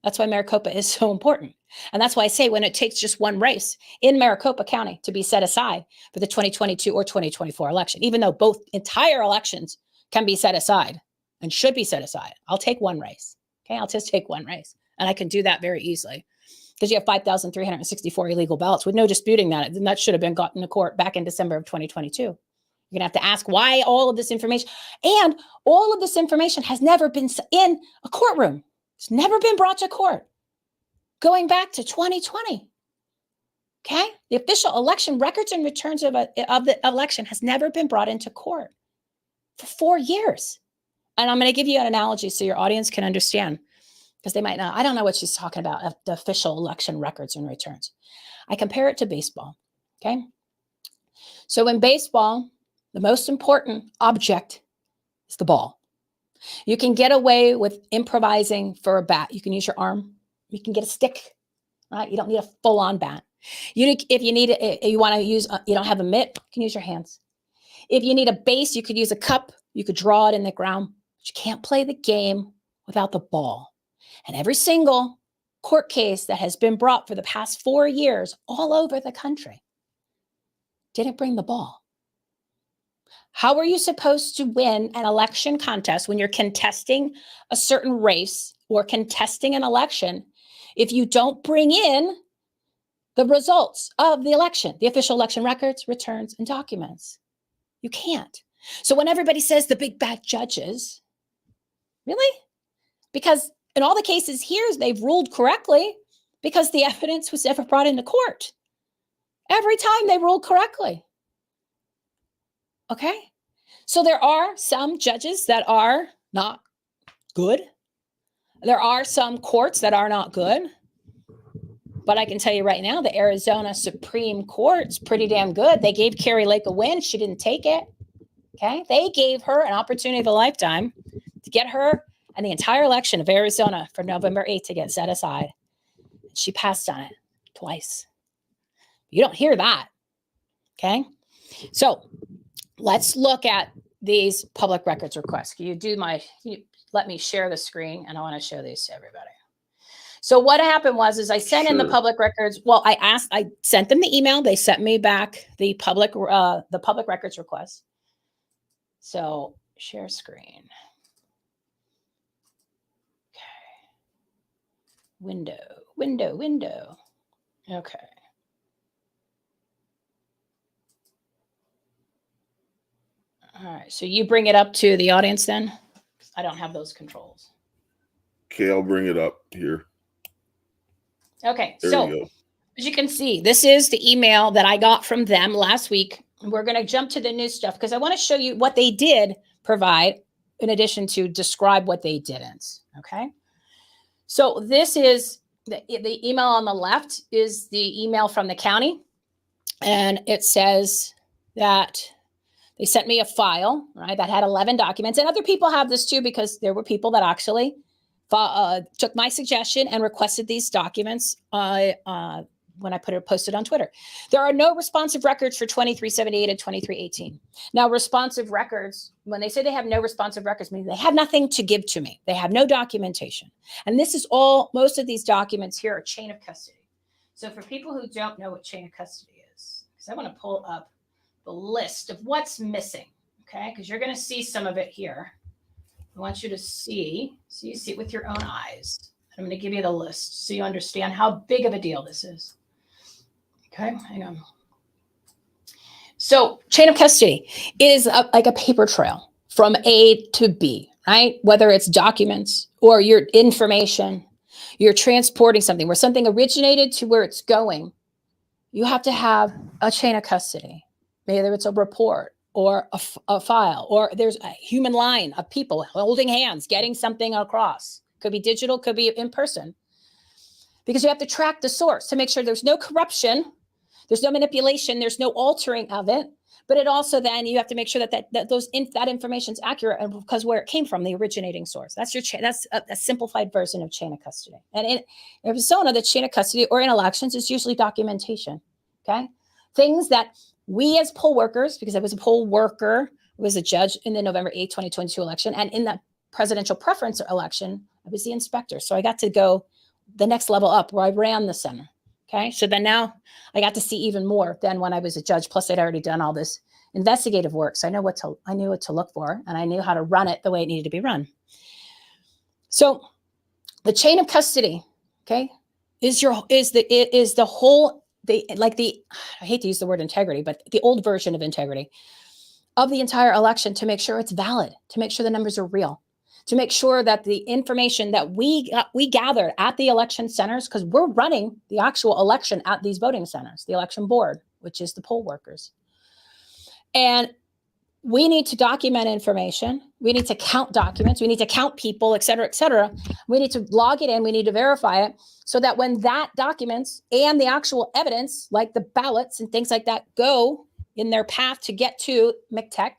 C: That's why Maricopa is so important. And that's why I say when it takes just one race in Maricopa County to be set aside for the 2022 or 2024 election, even though both entire elections can be set aside and should be set aside, I'll take one race. Okay, I'll just take one race. And I can do that very easily because you have 5,364 illegal ballots with no disputing that. And that should have been gotten to court back in December of 2022. You're going to have to ask why all of this information, and all of this information has never been in a courtroom. It's never been brought to court going back to 2020. Okay. The official election records and returns of the election has never been brought into court for 4 years. And I'm going to give you an analogy so your audience can understand, because they might not. I don't know what she's talking about, the official election records and returns. I compare it to baseball. Okay. So in baseball, the most important object is the ball. You can get away with improvising for a bat. You can use your arm. You can get a stick. Right? You don't need a full-on bat. If you need it, you want to use, you don't have a mitt, you can use your hands. If you need a base, you could use a cup. You could draw it in the ground. But you can't play the game without the ball. And every single court case that has been brought for the past 4 years all over the country didn't bring the ball. How are you supposed to win an election contest when you're contesting a certain race or contesting an election if you don't bring in the results of the election, the official election records, returns, and documents? You can't. So when everybody says the big bad judges, really? Because in all the cases here, they've ruled correctly because the evidence was never brought into court. Every time they ruled correctly. Okay. So there are some judges that are not good. There are some courts that are not good. But I can tell you right now, the Arizona Supreme Court's pretty damn good. They gave Kari Lake a win. She didn't take it. Okay. They gave her an opportunity of a lifetime to get her and the entire election of Arizona for November 8th to get set aside. She passed on it twice. You don't hear that. Okay. So let's look at these public records requests. Can you let me share the screen, and I want to show these to everybody. So what happened is I sent in the public records. Well, I sent them the email. They sent me back the public records request. So Share screen. Okay. Window. Okay. All right. So you bring it up to the audience then? I don't have those controls.
B: Okay, I'll bring it up here.
C: Okay.
B: There
C: so
B: you go.
C: as you can see, this is the email that I got from them last week. We're going to jump to the new stuff because I want to show you what they did provide in addition to describe what they didn't. Okay. So this is the email on the left is the email from the county. And it says that they sent me a file, right, that had 11 documents. And other people have this too, because there were people that actually took my suggestion and requested these documents when I posted on Twitter. There are no responsive records for 2378 and 2318. Now, responsive records, when they say they have no responsive records, means they have nothing to give to me. They have no documentation. And this is all, most of these documents here are chain of custody. So for people who don't know what chain of custody is, because I want to pull up the list of what's missing, okay? Because you're going to see some of it here. I want you to see, so you see it with your own eyes. I'm going to give you the list so you understand how big of a deal this is. Okay, hang on. So chain of custody is like a paper trail from A to B, right? Whether it's documents or your information, you're transporting something where something originated to where it's going. You have to have a chain of custody. Whether it's a report or a file, or there's a human line of people holding hands, getting something across. Could be digital, could be in person. Because you have to track the source to make sure there's no corruption, there's no manipulation, there's no altering of it. But it also then you have to make sure that that information is accurate and because where it came from, the originating source. That's your that's a simplified version of chain of custody. And in Arizona, the chain of custody or in elections is usually documentation. Okay, things that we as poll workers, because I was a poll worker, was a judge in the November 8, 2022 election, and in the presidential preference election, I was the inspector. So I got to go the next level up where I ran the center. Okay, so then now I got to see even more than when I was a judge. Plus, I'd already done all this investigative work, so I knew what to look for, and I knew how to run it the way it needed to be run. So, the chain of custody, okay, is the whole I hate to use the word integrity, but the old version of integrity of the entire election to make sure it's valid, to make sure the numbers are real, to make sure that the information that we gathered at the election centers, because we're running the actual election at these voting centers, the election board, which is the poll workers. And we need to document information. We need to count documents. We need to count people, et cetera, et cetera. We need to log it in. We need to verify it so that when that documents and the actual evidence, like the ballots and things like that, go in their path to get to MCTEC,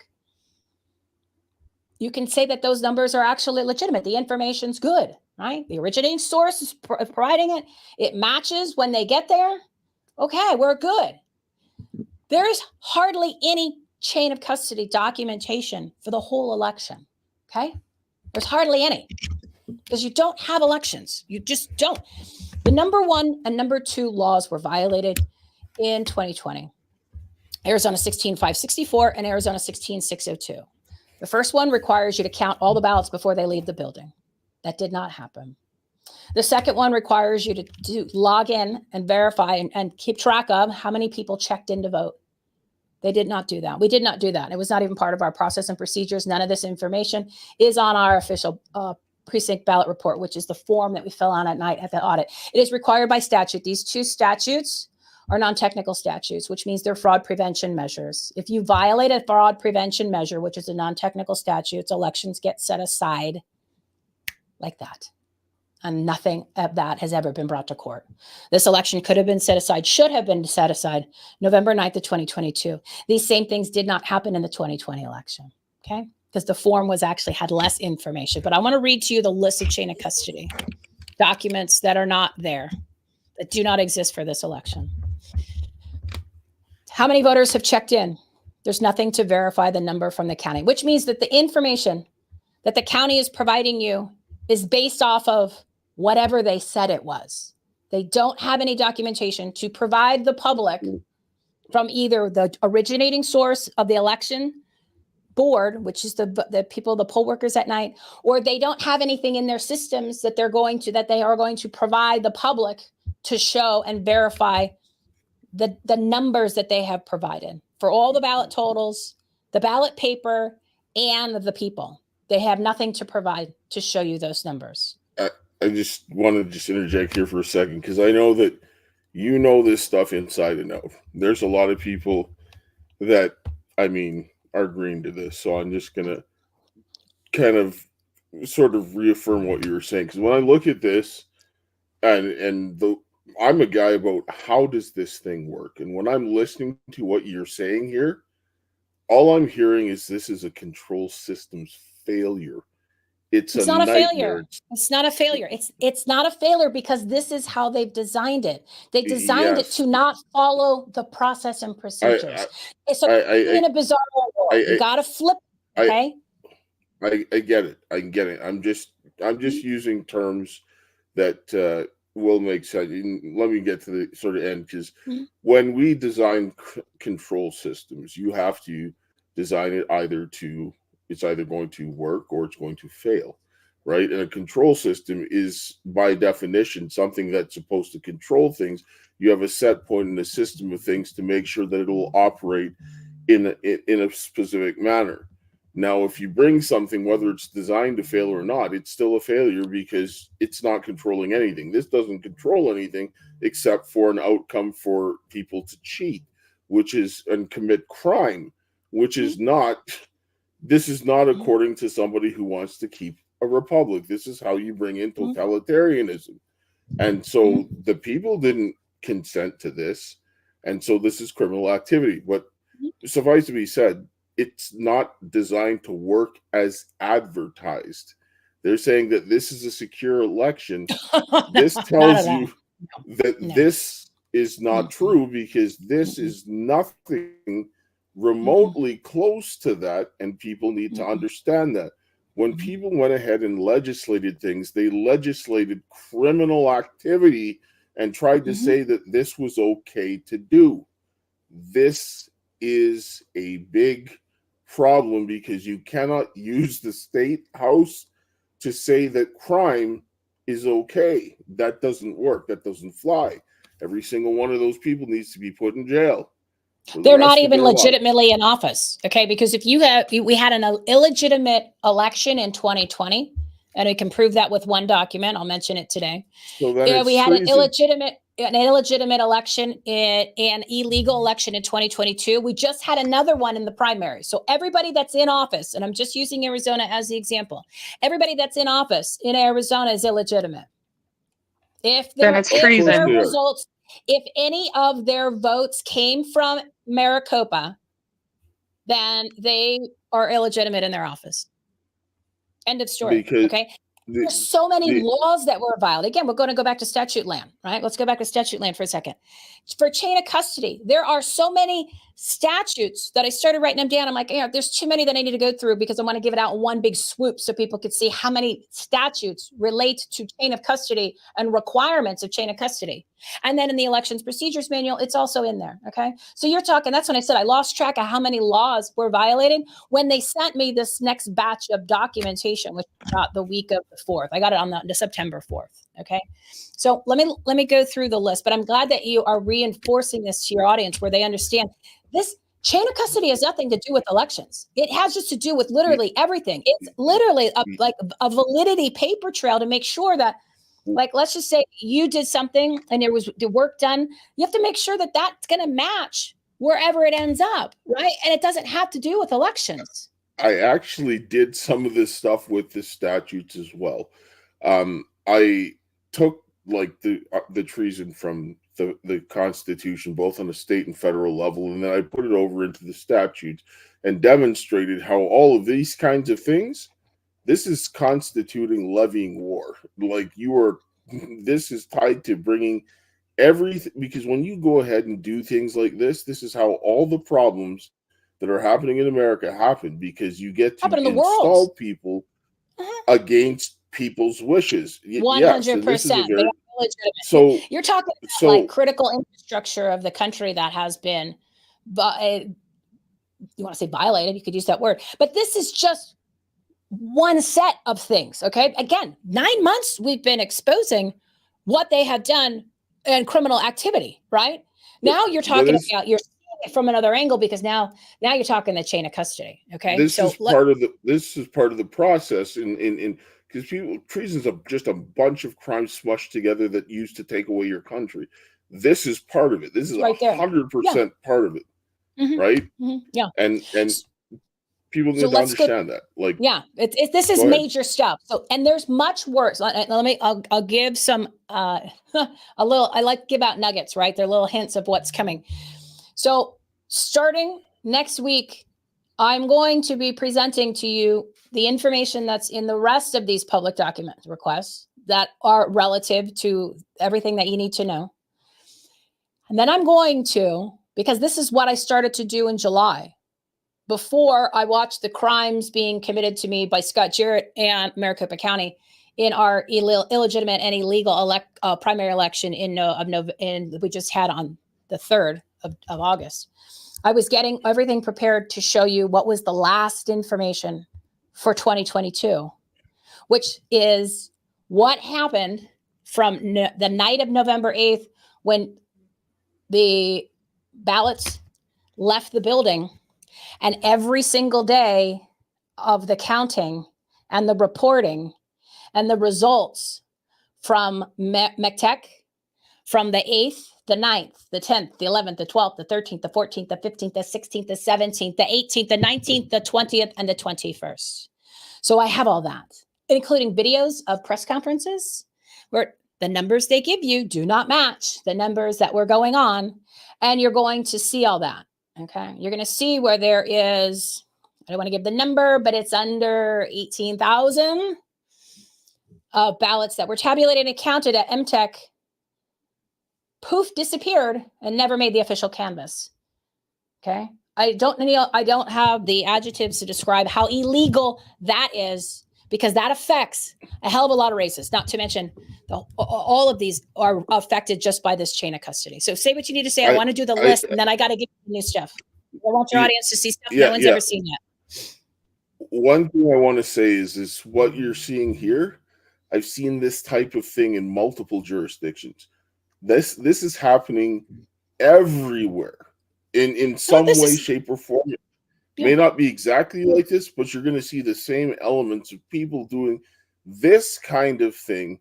C: you can say that those numbers are actually legitimate. The information's good, right? The originating source is providing it. It matches when they get there. Okay, we're good. There's hardly any chain of custody documentation for the whole election, okay? There's hardly any because you don't have elections. You just don't. The number 1 and number 2 laws were violated in 2020. Arizona 16-564 and Arizona 16-602. The first one requires you to count all the ballots before they leave the building. That did not happen. The second one requires you to log in and verify and keep track of how many people checked in to vote. They did not do that. We did not do that. It was not even part of our process and procedures. None of this information is on our official precinct ballot report, which is the form that we fill out at night at the audit. It is required by statute. These 2 statutes are non-technical statutes, which means they're fraud prevention measures. If you violate a fraud prevention measure, which is a non-technical statute, elections get set aside like that. And nothing of that has ever been brought to court. This election could have been set aside, should have been set aside November 9th of 2022. These same things did not happen in the 2020 election, okay? Because the form had less information. But I want to read to you the list of chain of custody documents that are not there, that do not exist for this election. How many voters have checked in? There's nothing to verify the number from the county, which means that the information that the county is providing you is based off of whatever they said it was. They don't have any documentation to provide the public from either the originating source of the election board, which is the people, the poll workers at night, or they don't have anything in their systems that they are going to provide the public to show and verify the numbers that they have provided for all the ballot totals, the ballot paper, and the people. They have nothing to provide to show you those numbers.
B: I just want to interject here for a second, because I know that you know this stuff inside and out. There's a lot of people that, I mean, are agreeing to this. So I'm just going to kind of sort of reaffirm what you were saying. Because when I look at this, I'm a guy about how does this thing work? And when I'm listening to what you're saying here, all I'm hearing is this is a control systems failure. It's not a failure.
C: It's not a failure. It's not a failure because this is how they've designed it. They designed it to not follow the process and procedures. So in a bizarre world, you got to flip. Okay.
B: I get it. I get it. I'm just using terms that will make sense. Let me get to the sort of end, because when we design control systems, you have to design it it's either going to work or it's going to fail, right? And a control system is, by definition, something that's supposed to control things. You have a set point in a system of things to make sure that it will operate in a specific manner. Now, if you bring something, whether it's designed to fail or not, it's still a failure because it's not controlling anything. This doesn't control anything except for an outcome for people to cheat, and commit crime, which is not... This is not according to somebody who wants to keep a republic. This is how you bring in totalitarianism. And so the people didn't consent to this. And so this is criminal activity. But suffice to be said, it's not designed to work as advertised. They're saying that this is a secure election. This tells you that this is not true, because this is nothing remotely close to that, and people need to understand that. When people went ahead and legislated things, they legislated criminal activity and tried to say that this was okay to do. This is a big problem, because you cannot use the state house to say that crime is okay. That doesn't work. That doesn't fly. Every single one of those people needs to be put in jail.
C: They're not even legitimately in office, okay? Because if we had an illegitimate election in 2020, and we can prove that with one document. I'll mention it today. So we had an illegitimate election, an illegal election in 2022. We just had another one in the primary. So everybody that's in office, and I'm just using Arizona as the example, everybody that's in office in Arizona is illegitimate. If any of their votes came from Maricopa, then they are illegitimate in their office. End of story. Okay. There's so many laws that were violated. Again, we're going to go back to statute land, right? Let's go back to statute land for a second. For chain of custody, there are so many statutes that I started writing them down. I'm like, there's too many that I need to go through, because I want to give it out in one big swoop so people could see how many statutes relate to chain of custody and requirements of chain of custody. And then in the elections procedures manual, it's also in there. Okay. So you're talking, that's when I said I lost track of how many laws were violated when they sent me this next batch of documentation, which got the week of the 4th. I got it on the September 4th. Okay. So let me go through the list, but I'm glad that you are reinforcing this to your audience, where they understand this chain of custody has nothing to do with elections. It has just to do with literally everything. It's literally like a validity paper trail to make sure that, like, let's just say you did something and there was the work done. You have to make sure that that's going to match wherever it ends up, right? And it doesn't have to do with elections.
B: I actually did some of this stuff with the statutes as well. I took like the treason from the Constitution, both on a state and federal level, and then I put it over into the statutes and demonstrated how all of these kinds of things, this is constituting levying war. Like this is tied to bringing everything, because when you go ahead and do things like this is how all the problems that are happening in America happen, because you get to install people against people's wishes.
C: 100%. So you're talking about like critical infrastructure of the country that has been you want to say violated, you could use that word, but this is just one set of things. Okay. Again, 9 months we've been exposing what they have done in criminal activity, right? Now you're talking about, you're seeing it from another angle, because now you're talking the chain of custody. Okay.
B: This is part of the process in because treason's just a bunch of crimes smushed together that used to take away your country. This is part of it. This is
C: right
B: 100% part of it. Right.
C: Yeah.
B: And people need to understand that. Like,
C: yeah, this is major stuff. So, and there's much worse. I'll give some, I like to give out nuggets, right? They're little hints of what's coming. So starting next week, I'm going to be presenting to you the information that's in the rest of these public document requests that are relative to everything that you need to know. And then I'm going to, because this is what I started to do in July, before I watched the crimes being committed to me by Scott Jarrett and Maricopa County in our illegitimate and illegal primary election we just had on the 3rd of August. I was getting everything prepared to show you what was the last information for 2022, which is what happened from the night of November 8th when the ballots left the building, and every single day of the counting and the reporting and the results from MECTEC, from the 8th, the 9th, the 10th, the 11th, the 12th, the 13th, the 14th, the 15th, the 16th, the 17th, the 18th, the 19th, the 20th, and the 21st. So I have all that, including videos of press conferences where the numbers they give you do not match the numbers that were going on. And you're going to see all that. Okay. You're going to see where there is, I don't want to give the number, but it's under 18,000 ballots that were tabulated and counted at MTech. Poof, disappeared and never made the official canvas. Okay. I don't have the adjectives to describe how illegal that is, because that affects a hell of a lot of races, not to mention all of these are affected just by this chain of custody. So say what you need to say. I want to do the list, and then I got to give you the new stuff. I want your audience to see stuff no one's ever seen yet.
B: One thing I want to say is what you're seeing here. I've seen this type of thing in multiple jurisdictions. This is happening everywhere in some way, shape, or form. It may not be exactly like this, but you're going to see the same elements of people doing this kind of thing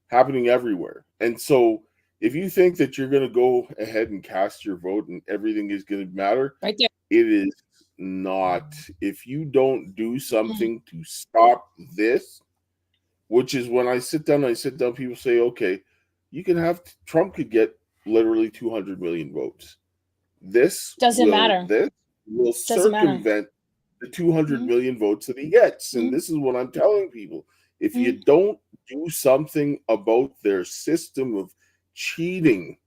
B: happening everywhere. And so if you think that you're going to go ahead and cast your vote and everything is going to matter,
C: right there,
B: it is not. If you don't do something to stop this, which is when I sit down, people say, okay, you can have, Trump could get literally 200 million votes. This
C: doesn't matter.
B: This will circumvent the 200 million votes that he gets. And this is what I'm telling people. If you don't do something about their system of cheating,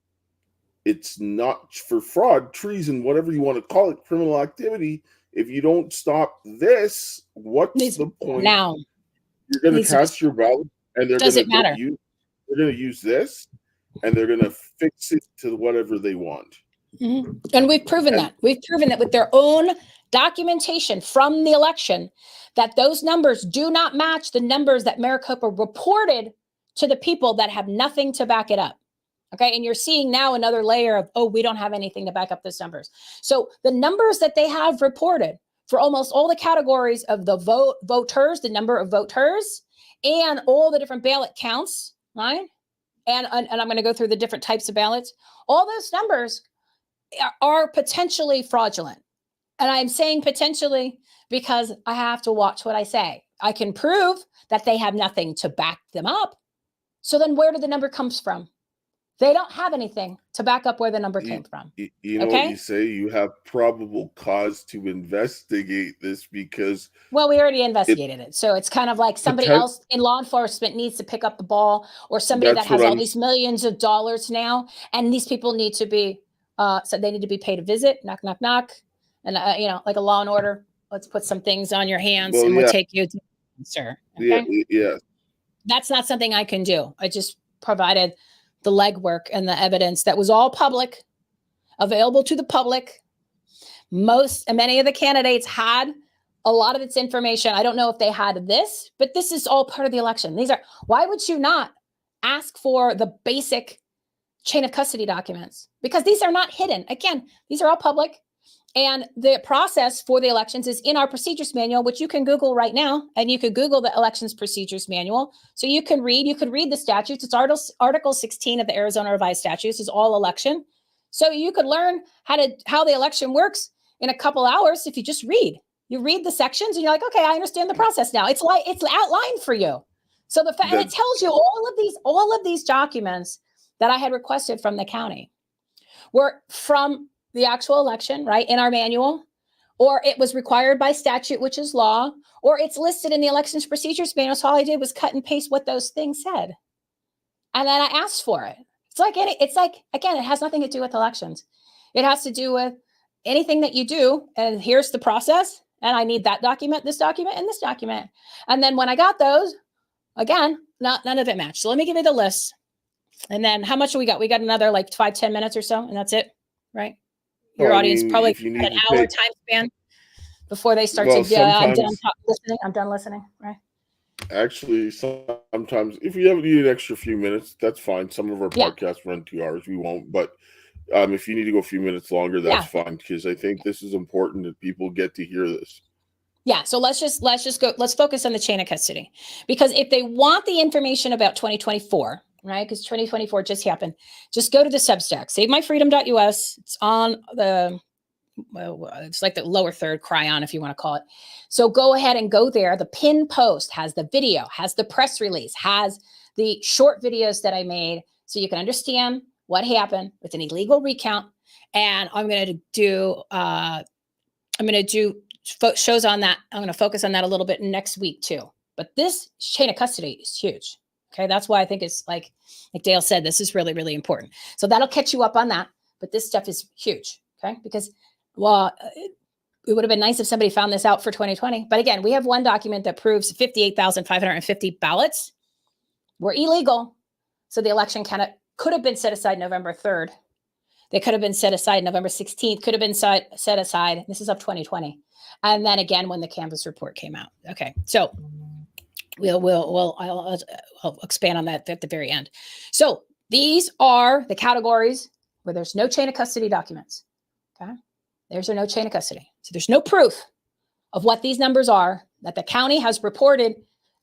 B: it's not for fraud, treason, whatever you want to call it, criminal activity. If you don't stop this, what's the point? Now you're going to cast your ballot, and they're going to use this, and they're going to fix it to whatever they want.
C: And we've proven that. We've proven that with their own documentation from the election, that those numbers do not match the numbers that Maricopa reported to the people that have nothing to back it up. Okay. And you're seeing now another layer of, oh, we don't have anything to back up those numbers. So the numbers that they have reported for almost all the categories of the voters, the number of voters, and all the different ballot counts, right? And I'm going to go through the different types of ballots. All those numbers are potentially fraudulent. And I'm saying potentially because I have to watch what I say. I can prove that they have nothing to back them up. So then where did the number comes from? They don't have anything to back up where the number came from.
B: You know what you say? You have probable cause to investigate this because...
C: Well, we already investigated it. So it's kind of like somebody else in law enforcement needs to pick up the ball, or somebody that has all these millions of dollars now. And these people need to be, so they need to be paid a visit, knock, knock, knock. And, like a Law and Order, let's put some things on your hands and we'll take you to sir. Okay?
B: Yeah.
C: That's not something I can do. I just provided the legwork and the evidence that was all public, available to the public, Many of the candidates had a lot of its information. I don't know if they had this, but this is all part of the election. Why would you not ask for the basic chain of custody documents? Because these are not hidden. Again, these are all public. And the process for the elections is in our procedures manual, which you can Google right now. And you could Google the elections procedures manual. So you can read the statutes. It's Article 16 of the Arizona Revised Statutes is all election. So you could learn how the election works in a couple hours if you just read. You read the sections and you're like, okay, I understand the process now. It's outlined for you. So and it tells you all of these documents that I had requested from the county were from the actual election, right, in our manual, or it was required by statute, which is law, or it's listed in the elections procedures manual. So all I did was cut and paste what those things said. And then I asked for it. Again, it has nothing to do with elections. It has to do with anything that you do. And here's the process. And I need that document, this document, and this document. And then when I got those, again, none of it matched. So let me give you the list. And then how much do we got? We got another like 5-10 minutes or so, and that's it, right? Your audience probably an hour time span before they start to, I'm done listening, right?
B: Actually, sometimes if you need an extra few minutes, that's fine. Some of our podcasts run 2 hours. We won't, but if you need to go a few minutes longer, that's fine, because I think this is important that people get to hear this.
C: Yeah. So let's just go. Let's focus on the chain of custody, because if they want the information about 2024, right? Because 2024 just happened. Just go to the Substack, savemyfreedom.us. It's on it's like the lower third, Cryon, if you want to call it. So go ahead and go there. The pin post has the video, has the press release, has the short videos that I made, so you can understand what happened with an illegal recount. And I'm going to do shows on that. I'm going to focus on that a little bit next week too. But this chain of custody is huge. Okay. That's why I think it's like Dale said, this is really, really important. So that'll catch you up on that. But this stuff is huge. Okay. Because, it would have been nice if somebody found this out for 2020. But again, we have one document that proves 58,550 ballots were illegal. So the election could have been set aside November 3rd. They could have been set aside November 16th, could have been set aside. This is of 2020. And then again, when the Canvas report came out. Okay. So I'll expand on that at the very end. So these are the categories where there's no chain of custody documents. Okay. There's no chain of custody. So there's no proof of what these numbers are that the county has reported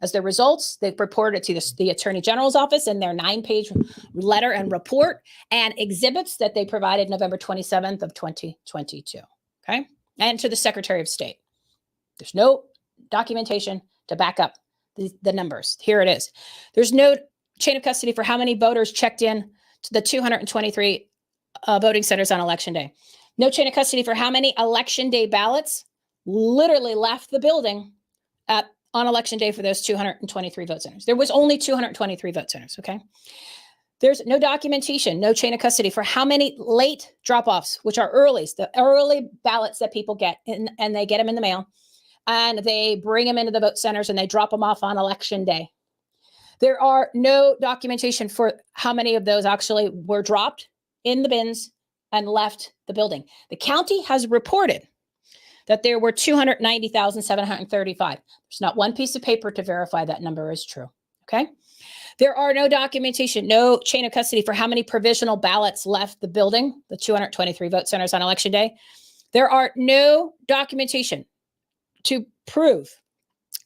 C: as their results. They've reported to the Attorney General's office in their 9-page letter and report and exhibits that they provided November 27th of 2022. Okay. And to the Secretary of State. There's no documentation to back up the numbers. Here it is. There's no chain of custody for how many voters checked in to the 223 voting centers on Election Day. No chain of custody for how many Election Day ballots literally left the building on Election Day for those 223 vote centers. There was only 223 vote centers, okay? There's no documentation, no chain of custody for how many late drop-offs, which are earlies, the early ballots that people get, and they get them in the mail, and they bring them into the vote centers and they drop them off on Election Day. There are no documentation for how many of those actually were dropped in the bins and left the building. The county has reported that there were 290,735. There's not one piece of paper to verify that number is true, okay? There are no documentation, no chain of custody for how many provisional ballots left the building, the 223 vote centers on Election Day. There are no documentation to prove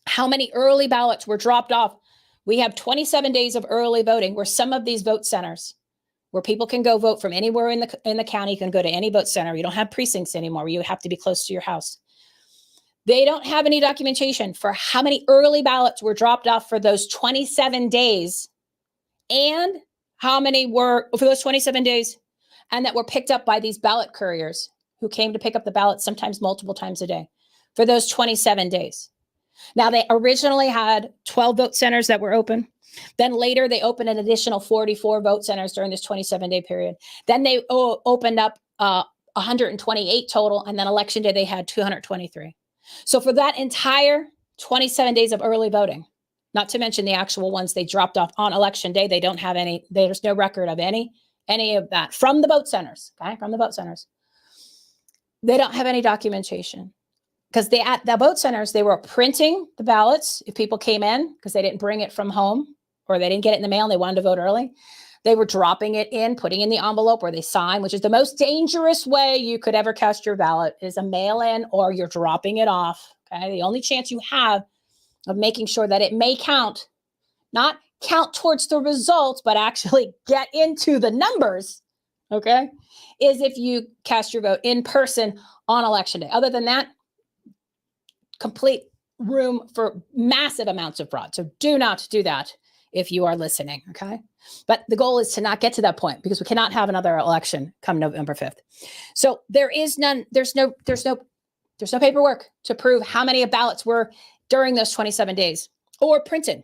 C: how many early ballots were dropped off. We have 27 days of early voting where some of these vote centers, where people can go vote from anywhere in the county, can go to any vote center. You don't have precincts anymore where you have to be close to your house. They don't have any documentation for how many early ballots were dropped off for those 27 days and how many were for those 27 days and that were picked up by these ballot couriers who came to pick up the ballots sometimes multiple times a day for those 27 days. Now, they originally had 12 vote centers that were open. Then later they opened an additional 44 vote centers during this 27-day period. Then they opened up 128 total. And then Election Day, they had 223. So for that entire 27 days of early voting, not to mention the actual ones they dropped off on Election Day, they don't have any, there's no record of any of that from the vote centers, okay, from the vote centers. They don't have any documentation because at the vote centers, they were printing the ballots if people came in because they didn't bring it from home or they didn't get it in the mail and they wanted to vote early. They were dropping it in, putting in the envelope where they sign, which is the most dangerous way you could ever cast your ballot is a mail-in or you're dropping it off. Okay. The only chance you have of making sure that it may count, not count towards the results, but actually get into the numbers, okay, is if you cast your vote in person on election day. Other than that, complete room for massive amounts of fraud. So do not do that if you are listening, okay? But the goal is to not get to that point because we cannot have another election come November 5th. So there's no paperwork to prove how many ballots were during those 27 days or printed.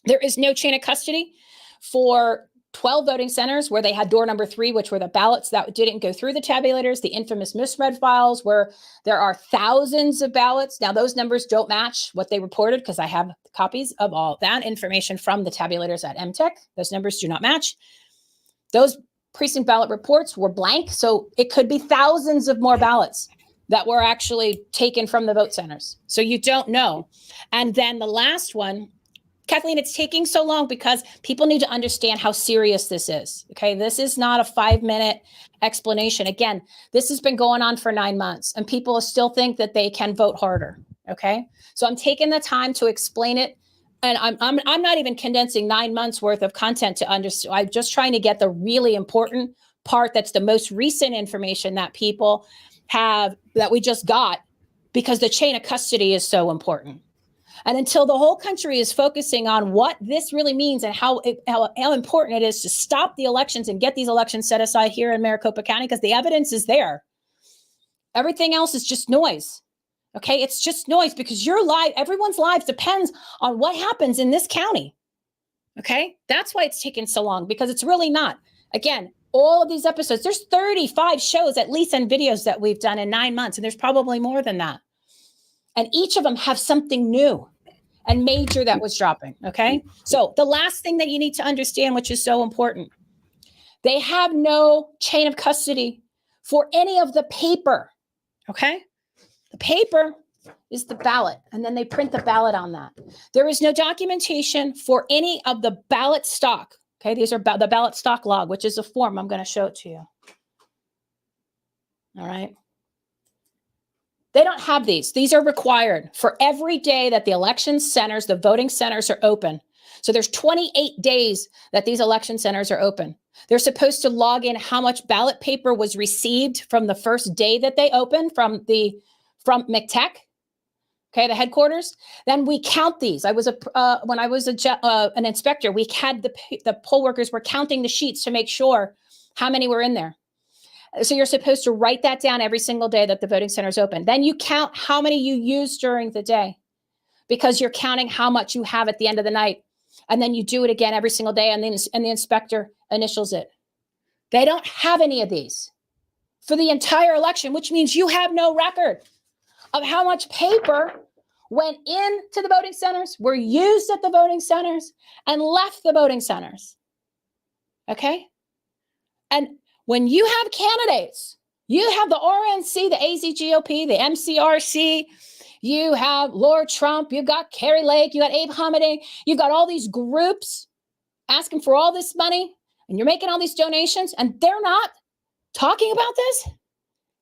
C: There is no chain of custody for 12 voting centers where they had door number 3, which were the ballots that didn't go through the tabulators, the infamous misread files where there are thousands of ballots. Now, those numbers don't match what they reported because I have copies of all that information from the tabulators at MTech. Those numbers do not match. Those precinct ballot reports were blank, so it could be thousands of more ballots that were actually taken from the vote centers. So you don't know. And then the last one, Kathleen, it's taking so long because people need to understand how serious this is. Okay. This is not a 5-minute explanation. Again, this has been going on for 9 months and people still think that they can vote harder. Okay. So I'm taking the time to explain it. And I'm not even condensing 9 months worth of content to understand. I'm just trying to get the really important part. That's the most recent information that people have that we just got because the chain of custody is so important. And until the whole country is focusing on what this really means and how important it is to stop the elections and get these elections set aside here in Maricopa County, because the evidence is there. Everything else is just noise. Okay, it's just noise because your life, everyone's lives depends on what happens in this county. Okay, that's why it's taken so long because it's really not. Again, all of these episodes, there's 35 shows at least and videos that we've done in 9 months, and there's probably more than that. And each of them have something new and major that was dropping, okay? So the last thing that you need to understand, which is so important, they have no chain of custody for any of the paper, okay? The paper is the ballot, and then they print the ballot on that. There is no documentation for any of the ballot stock, okay? These are the ballot stock log, which is a form. I'm going to show it to you. All right. They don't have these. These are required for every day that the election centers, the voting centers are open. So there's 28 days that these election centers are open. They're supposed to log in how much ballot paper was received from the first day that they opened from McTech, okay, the headquarters. Then we count these. When I was an inspector, we had the poll workers were counting the sheets to make sure how many were in there. So you're supposed to write that down every single day that the voting center is open. Then you count how many you use during the day because you're counting how much you have at the end of the night. And then you do it again every single day and the inspector initials it. They don't have any of these for the entire election, which means you have no record of how much paper went into the voting centers, were used at the voting centers, and left the voting centers. Okay? And when you have candidates, you have the RNC, the AZGOP, the MCRC, you have Lord Trump, you've got Carrie Lake, you got Abe Hamadeh, you've got all these groups asking for all this money, and you're making all these donations, and they're not talking about this?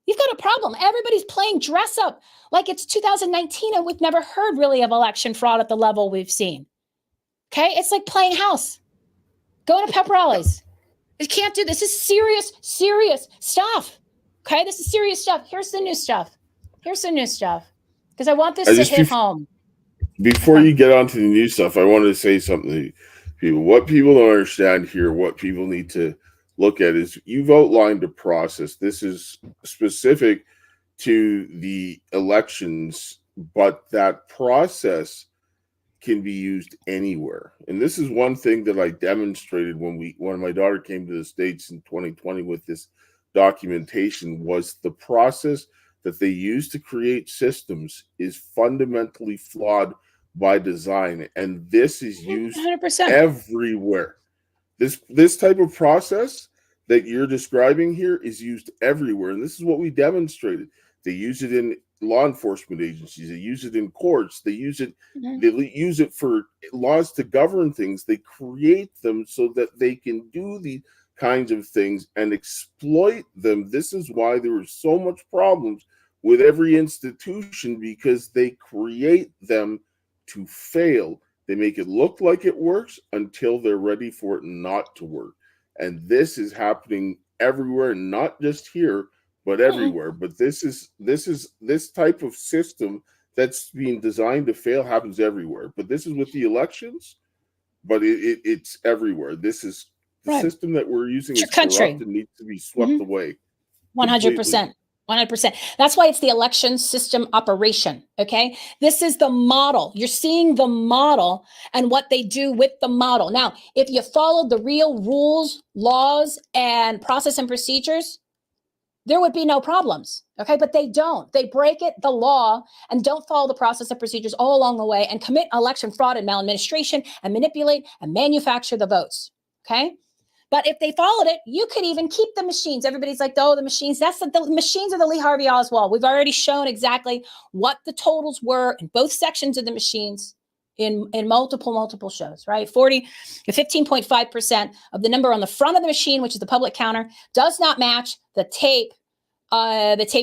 C: You've got a problem. Everybody's playing dress up like it's 2019, and we've never heard really of election fraud at the level we've seen. Okay? It's like playing house, going to pep rallies. You can't do this. This is serious, serious stuff. Okay, this is serious stuff. Here's the new stuff. Because I want this to hit home.
B: Before you get on to the new stuff, I wanted to say something to people. What people don't understand here, what people need to look at is you've outlined a process. This is specific to the elections, but that process can be used anywhere. And this is one thing that I demonstrated when my daughter came to the States in 2020 with this documentation, was the process that they use to create systems is fundamentally flawed by design. And this is used 100%. Everywhere. This type of process that you're describing here is used everywhere. And this is what we demonstrated. They use it in law enforcement agencies. They use it in courts. They use it.
C: Mhm.
B: They use it for laws to govern things. They create them so that they can do the kinds of things and exploit them. This is why there are so much problems with every institution, because they create them to fail. They make it look like it works until they're ready for it not to work. And this is happening everywhere, not just here, but everywhere. But this type of system that's being designed to fail happens everywhere. But this is with the elections, but it's everywhere. This is the system that we're using is corrupt and needs to be swept away.
C: 100%. 100%. That's why it's the election system operation. Okay. This is the model. You're seeing the model and what they do with the model. Now, if you followed the real rules, laws, and process and procedures, there would be no problems. Okay. But they don't. They break the law and don't follow the process and procedures all along the way and commit election fraud and maladministration and manipulate and manufacture the votes. Okay. But if they followed it, you could even keep the machines. Everybody's like, oh, the machines, the machines are the Lee Harvey Oswald. We've already shown exactly what the totals were in both sections of the machines in multiple shows, right? 15.5% of the number on the front of the machine, which is the public counter, does not match the tape,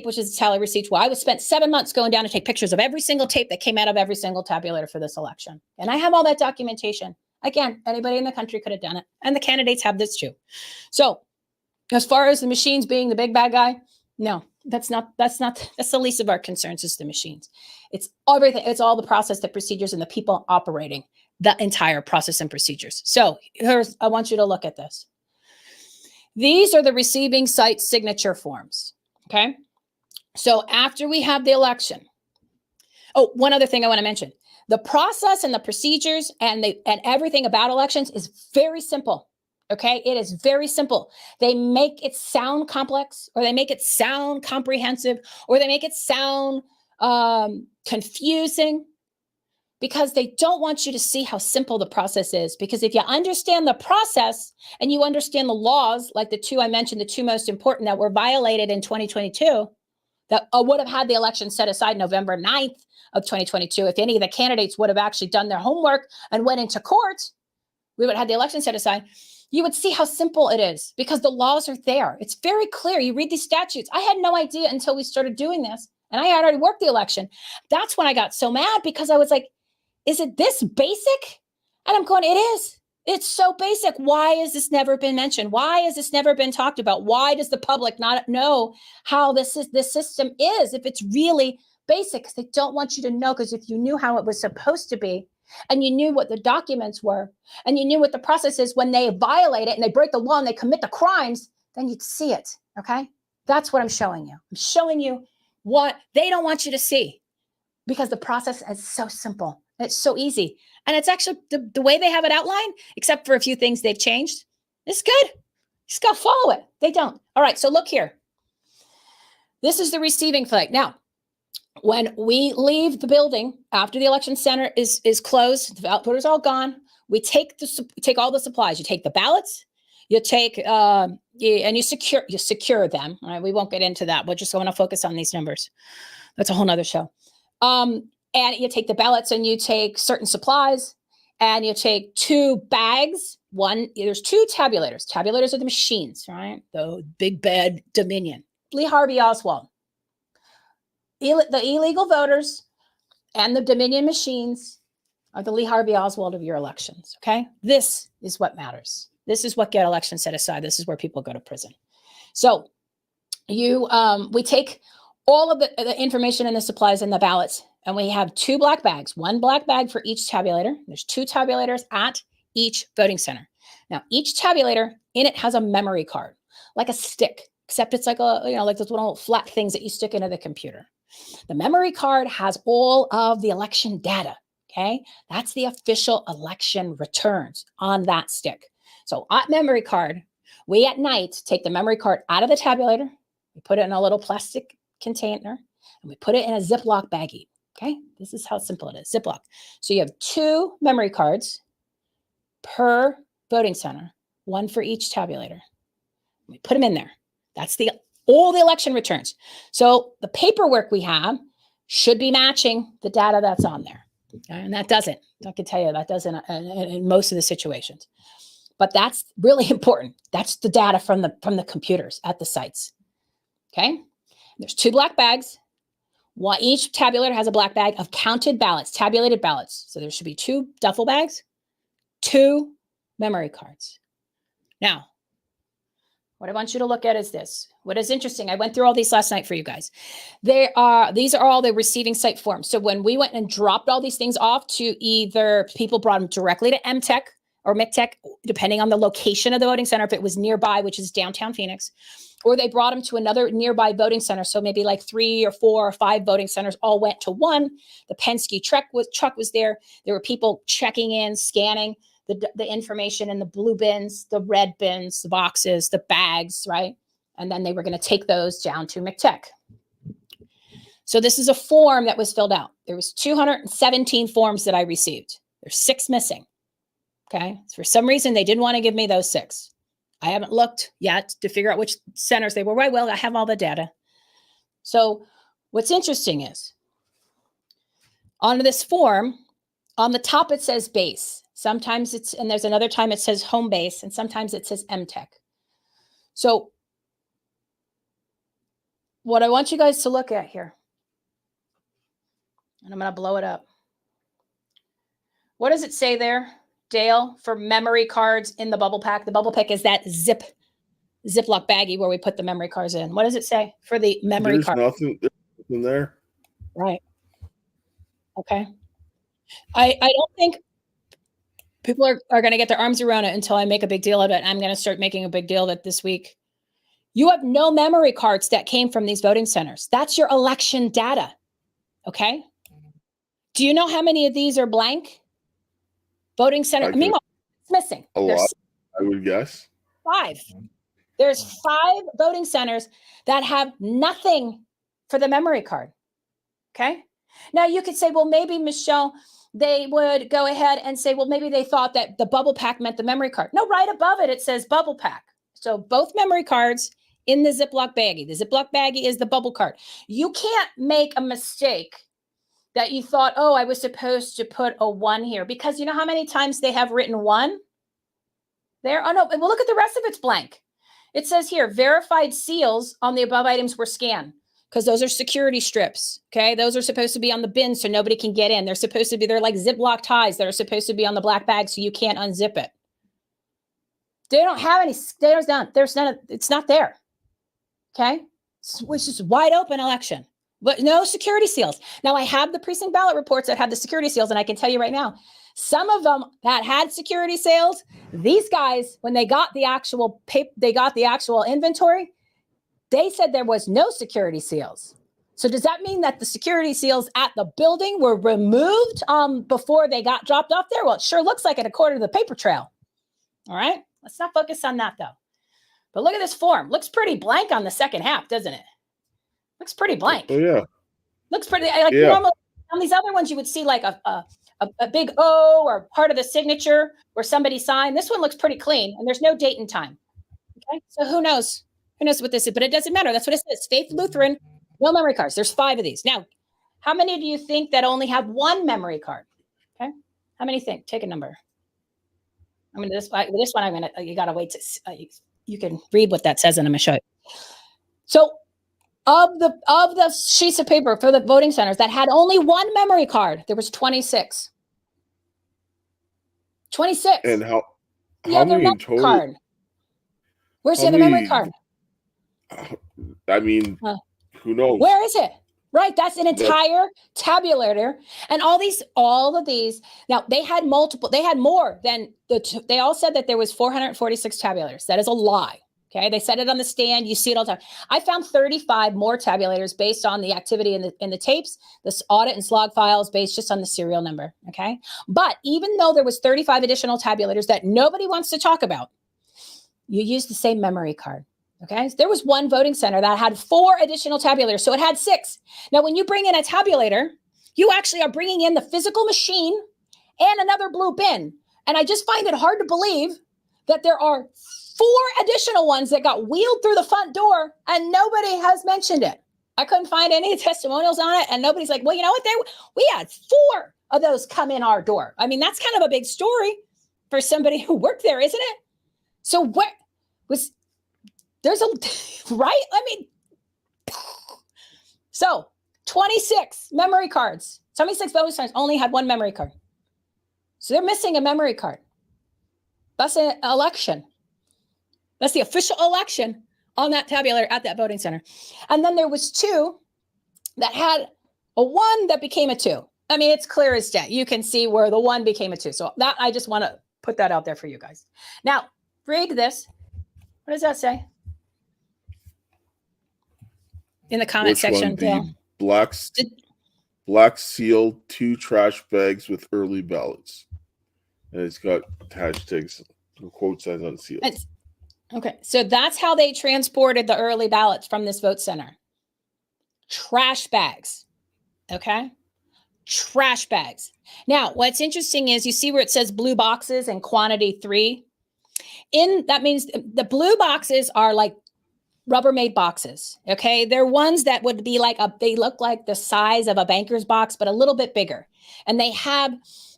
C: which is the tally receipts. Well, I was spent 7 months going down to take pictures of every single tape that came out of every single tabulator for this election. And I have all that documentation. Again, anybody in the country could have done it. And the candidates have this too. So as far as the machines being the big bad guy, no, that's the least of our concerns is the machines. It's everything. It's all the process, the procedures, and the people operating the entire process and procedures. So I want you to look at this. These are the receiving site signature forms. Okay. So after we have the election. Oh, one other thing I want to mention. The process and the procedures and everything about elections is very simple. Okay. It is very simple. They make it sound complex, or they make it sound comprehensive, or they make it sound confusing, because they don't want you to see how simple the process is. Because if you understand the process and you understand the laws, like the two I mentioned, the two most important that were violated in 2022, that would have had the election set aside November 9th of 2022. If any of the candidates would have actually done their homework and went into court, we would have had the election set aside. You would see how simple it is, because the laws are there. It's very clear. You read these statutes. I had no idea until we started doing this, and I had already worked the election. That's when I got so mad, because I was like, is it this basic? And I'm going, it is. It's so basic. Why has this never been mentioned? Why has this never been talked about? Why does the public not know how this system is if it's really basic? Because they don't want you to know, because if you knew how it was supposed to be, and you knew what the documents were, and you knew what the process is when they violate it and they break the law and they commit the crimes, then you'd see it. Okay. That's what I'm showing you. I'm showing you what they don't want you to see, because the process is so simple. It's so easy. And it's actually the way they have it outlined, except for a few things they've changed. It's good. You just got to follow it. They don't. All right. So look here. This is the receiving flag. Now, when we leave the building after the election center is closed, the ballot voters all gone, we take all the supplies. You take the ballots, you take and you secure them. All right, we won't get into that. We're just going to focus on these numbers. That's a whole nother show. And you take the ballots, and you take certain supplies, and you take 2 bags. There's 2 tabulators. Tabulators are the machines, right? The big bad Dominion. Lee Harvey Oswald. The illegal voters and the Dominion machines are the Lee Harvey Oswald of your elections. Okay. This is what matters. This is what get elections set aside. This is where people go to prison. So we take all of the information and the supplies and the ballots, and we have 2 black bags, 1 black bag for each tabulator. There's 2 tabulators at each voting center. Now, each tabulator in it has a memory card, like a stick, except it's like like those little flat things that you stick into the computer. The memory card has all of the election data. Okay. That's the official election returns on that stick. So at memory card, we at night take the memory card out of the tabulator. We put it in a little plastic container, and we put it in a Ziploc baggie. Okay. This is how simple it is. Ziploc. So you have 2 memory cards per voting center, 1 for each tabulator. We put them in there. That's the all the election returns. So the paperwork we have should be matching the data that's on there. Okay? And that doesn't. I can tell you that doesn't in most of the situations. But that's really important. That's the data from the computers at the sites. Okay? There's 2 black bags. Each tabulator has a black bag of counted ballots, tabulated ballots. So there should be 2 duffel bags, 2 memory cards. Now, what I want you to look at is this. What is interesting, I went through all these last night for you guys. These are all the receiving site forms. So when we went and dropped all these things off to either people brought them directly to MTech or MCTech, depending on the location of the voting center, if it was nearby, which is downtown Phoenix, or they brought them to another nearby voting center. So maybe like 3 or 4 or 5 voting centers all went to one. The Penske truck was there. There were people checking in, scanning the information in the blue bins, the red bins, the boxes, the bags, right? And then they were going to take those down to MCTech. So this is a form that was filled out. There was 217 forms that I received. There's 6 missing. Okay. For some reason, they didn't want to give me those 6. I haven't looked yet to figure out which centers they were. Right. Well, I have all the data. So what's interesting is on this form, on the top, it says base. Sometimes and there's another time it says home base, and sometimes it says MTech. So what I want you guys to look at here, and I'm going to blow it up. What does it say there, Dale, for memory cards in the bubble pack? The bubble pack is that Ziploc baggie where we put the memory cards in. What does it say for the memory card?
B: There's nothing there.
C: Right. Okay. I don't think people are going to get their arms around it until I make a big deal of it. I'm going to start making a big deal of it this week. You have no memory cards that came from these voting centers. That's your election data. Okay. Do you know how many of these are blank? Voting center. Meanwhile, it's missing.
B: A lot, I would guess.
C: 5. There's 5 voting centers that have nothing for the memory card. Okay. Now you could say, well, maybe Michelle, they would go ahead and say, well, maybe they thought that the bubble pack meant the memory card. No, right above it, it says bubble pack. So both memory cards in the Ziploc baggie. The Ziploc baggie is the bubble card. You can't make a mistake that you thought, oh, I was supposed to put a 1 here, because you know how many times they have written 1 there? Oh, no. Well, look at the rest of it's blank. It says here, verified seals on the above items were scanned, because those are security strips. Okay. Those are supposed to be on the bin so nobody can get in. They're like Ziploc ties that are supposed to be on the black bag so you can't unzip it. They don't have any, there's none, it's not there. Okay. Which is wide open election, but no security seals. Now I have the precinct ballot reports that have the security seals, and I can tell you right now, some of them that had security seals, these guys, when they got the actual inventory, they said there was no security seals. So does that mean that the security seals at the building were removed before they got dropped off there? Well, it sure looks like it according to the paper trail. All right, let's not focus on that though. But look at this form. Looks pretty blank on the second half, doesn't it? Looks pretty blank.
B: Oh yeah.
C: Looks pretty like normal. On these other ones, you would see like a big O or part of the signature where somebody signed. This one looks pretty clean, and there's no date and time. Okay, so who knows? Who knows what this is? But it doesn't matter. That's what it says. Faith Lutheran, no memory cards. There's 5 of these. Now, how many do you think that only have 1 memory card? Okay, how many think? Take a number. I'm gonna this one. I'm gonna. You gotta wait to. You can read what that says, and I'm gonna show you. So, of the sheets of paper for the voting centers that had only 1 memory card, there was 26. 26.
B: And how
C: many in total? Card. Where's the other memory card?
B: I mean, who knows?
C: Where is it? Right, that's an entire tabulator, and all of these. Now they had multiple. They had more than they all said that there was 446 tabulators. That is a lie. Okay, they said it on the stand. You see it all the time. I found 35 more tabulators based on the activity in the tapes, this audit and slog files based just on the serial number. Okay, but even though there was 35 additional tabulators that nobody wants to talk about, you use the same memory card. Okay, there was 1 voting center that had 4 additional tabulators, so it had 6. Now, when you bring in a tabulator, you actually are bringing in the physical machine and another blue bin. And I just find it hard to believe that there are 4 additional ones that got wheeled through the front door, and nobody has mentioned it. I couldn't find any testimonials on it, and nobody's like, well, you know what? We had 4 of those come in our door. I mean, that's kind of a big story for somebody who worked there, isn't it? So what was, there's a, right? I mean, so 26 memory cards. 76 voting centers only had 1 memory card. So they're missing a memory card. That's an election. That's the official election on that tabulator at that voting center. And then there was 2 that had a 1 that became a 2. I mean, it's clear as day. You can see where the 1 became a 2. So that, I just want to put that out there for you guys. Now, read this. What does that say? In the comment section, Dale.
B: Black sealed 2 trash bags with early ballots. And it's got hashtags, quote says unsealed.
C: Okay, so that's how they transported the early ballots from this vote center. Trash bags, okay? Trash bags. Now, what's interesting is you see where it says blue boxes and quantity 3. That means the blue boxes are like Rubbermaid boxes, okay? They're ones that would be like they look like the size of a banker's box, but a little bit bigger. And they have,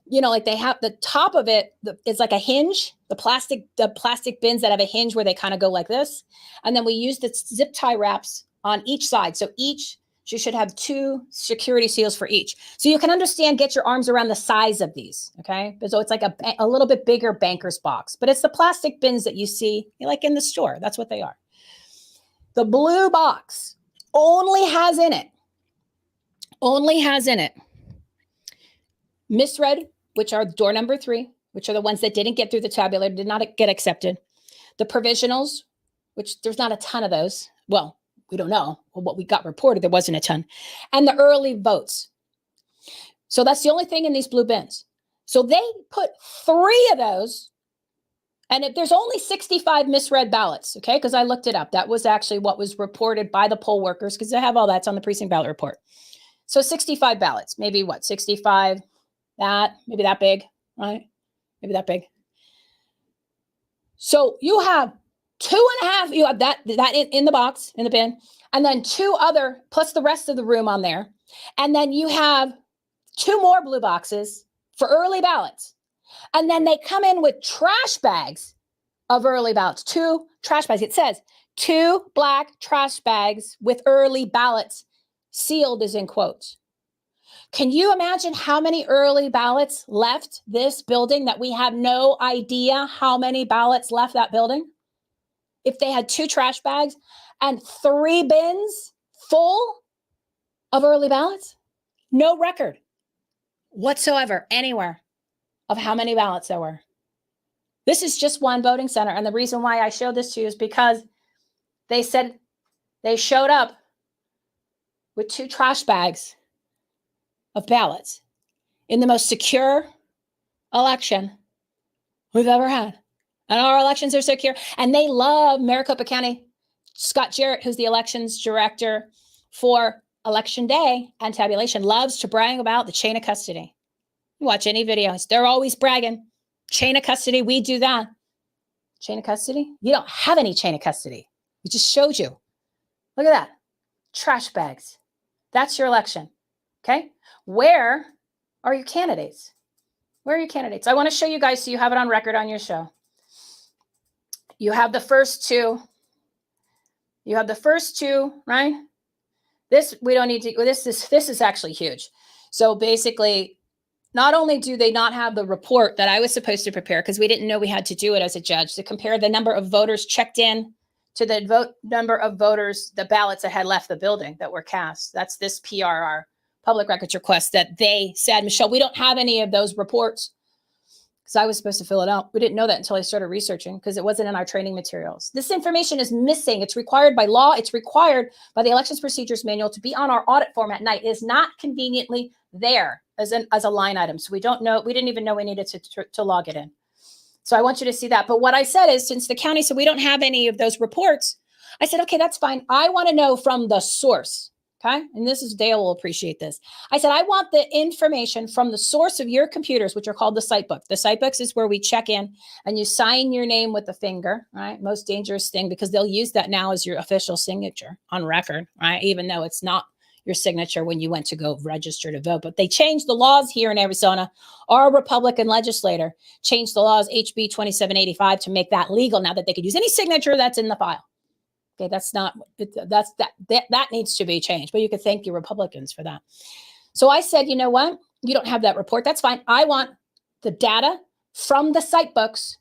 C: you know, like they have the top of it, it's like a hinge, the plastic bins that have a hinge where they kind of go like this. And then we use the zip tie wraps on each side. So you should have 2 security seals for each. So you can understand, get your arms around the size of these, okay? So it's like a little bit bigger banker's box, but it's the plastic bins that you see like in the store. That's what they are. The blue box only has in it misread, which are door number 3, which are the ones that didn't get through the tabulator, did not get accepted. The provisionals, which there's not a ton of those. Well, we don't know. Well, what we got reported, there wasn't a ton. And the early votes. So that's the only thing in these blue bins. So they put 3 of those. And if there's only 65 misread ballots, okay, because I looked it up. That was actually what was reported by the poll workers, because they have all that's on the precinct ballot report. So 65 ballots, maybe what, 65, maybe that big, right? Maybe that big. So you have 2.5, you have that in the box, in the bin, and then 2 other, plus the rest of the room on there. And then you have 2 more blue boxes for early ballots. And then they come in with trash bags of early ballots, 2 trash bags. It says 2 black trash bags with early ballots, sealed is in quotes. Can you imagine how many early ballots left this building that we have no idea how many ballots left that building? If they had 2 trash bags and 3 bins full of early ballots? No record whatsoever anywhere of how many ballots there were. This is just one voting center. And the reason why I showed this to you is because they said they showed up with 2 trash bags of ballots in the most secure election we've ever had. And our elections are secure. And they love Maricopa County. Scott Jarrett, who's the elections director for Election Day and tabulation, loves to brag about the chain of custody. You watch any videos, they're always bragging. Chain of custody, we do that. Chain of custody? You don't have any chain of custody. We just showed you. Look at that. Trash bags. That's your election. Okay? Where are your candidates? Where are your candidates? I want to show you guys so you have it on record on your show. You have the first 2. You have the first 2, right? This, we don't need to, this is actually huge. So basically, not only do they not have the report that I was supposed to prepare, because we didn't know we had to do it as a judge, to compare the number of voters checked in to the number of voters, the ballots that had left the building that were cast. That's this PRR, public records request, that they said, Michelle, we don't have any of those reports, because I was supposed to fill it out. We didn't know that until I started researching, because it wasn't in our training materials. This information is missing. It's required by law. It's required by the Elections Procedures Manual to be on our audit form at night. It is not conveniently there as a line item. So we don't know, we didn't even know we needed to log it in. So I want you to see that. But what I said is, since the county said we don't have any of those reports, I said, okay, that's fine. I want to know from the source. Okay. And Dale will appreciate this. I said, I want the information from the source of your computers, which are called the site book. The site books is where we check in and you sign your name with the finger, right? Most dangerous thing, because they'll use that now as your official signature on record, right? Even though it's not your signature when you went to go register to vote. But they changed the laws here in Arizona. Our Republican legislator changed the laws, HB 2785, to make that legal now, that they could use any signature that's in the file. Okay, that needs to be changed, but you could thank your Republicans for that. So I said, you know what? You don't have that report. That's fine. I want the data from the site books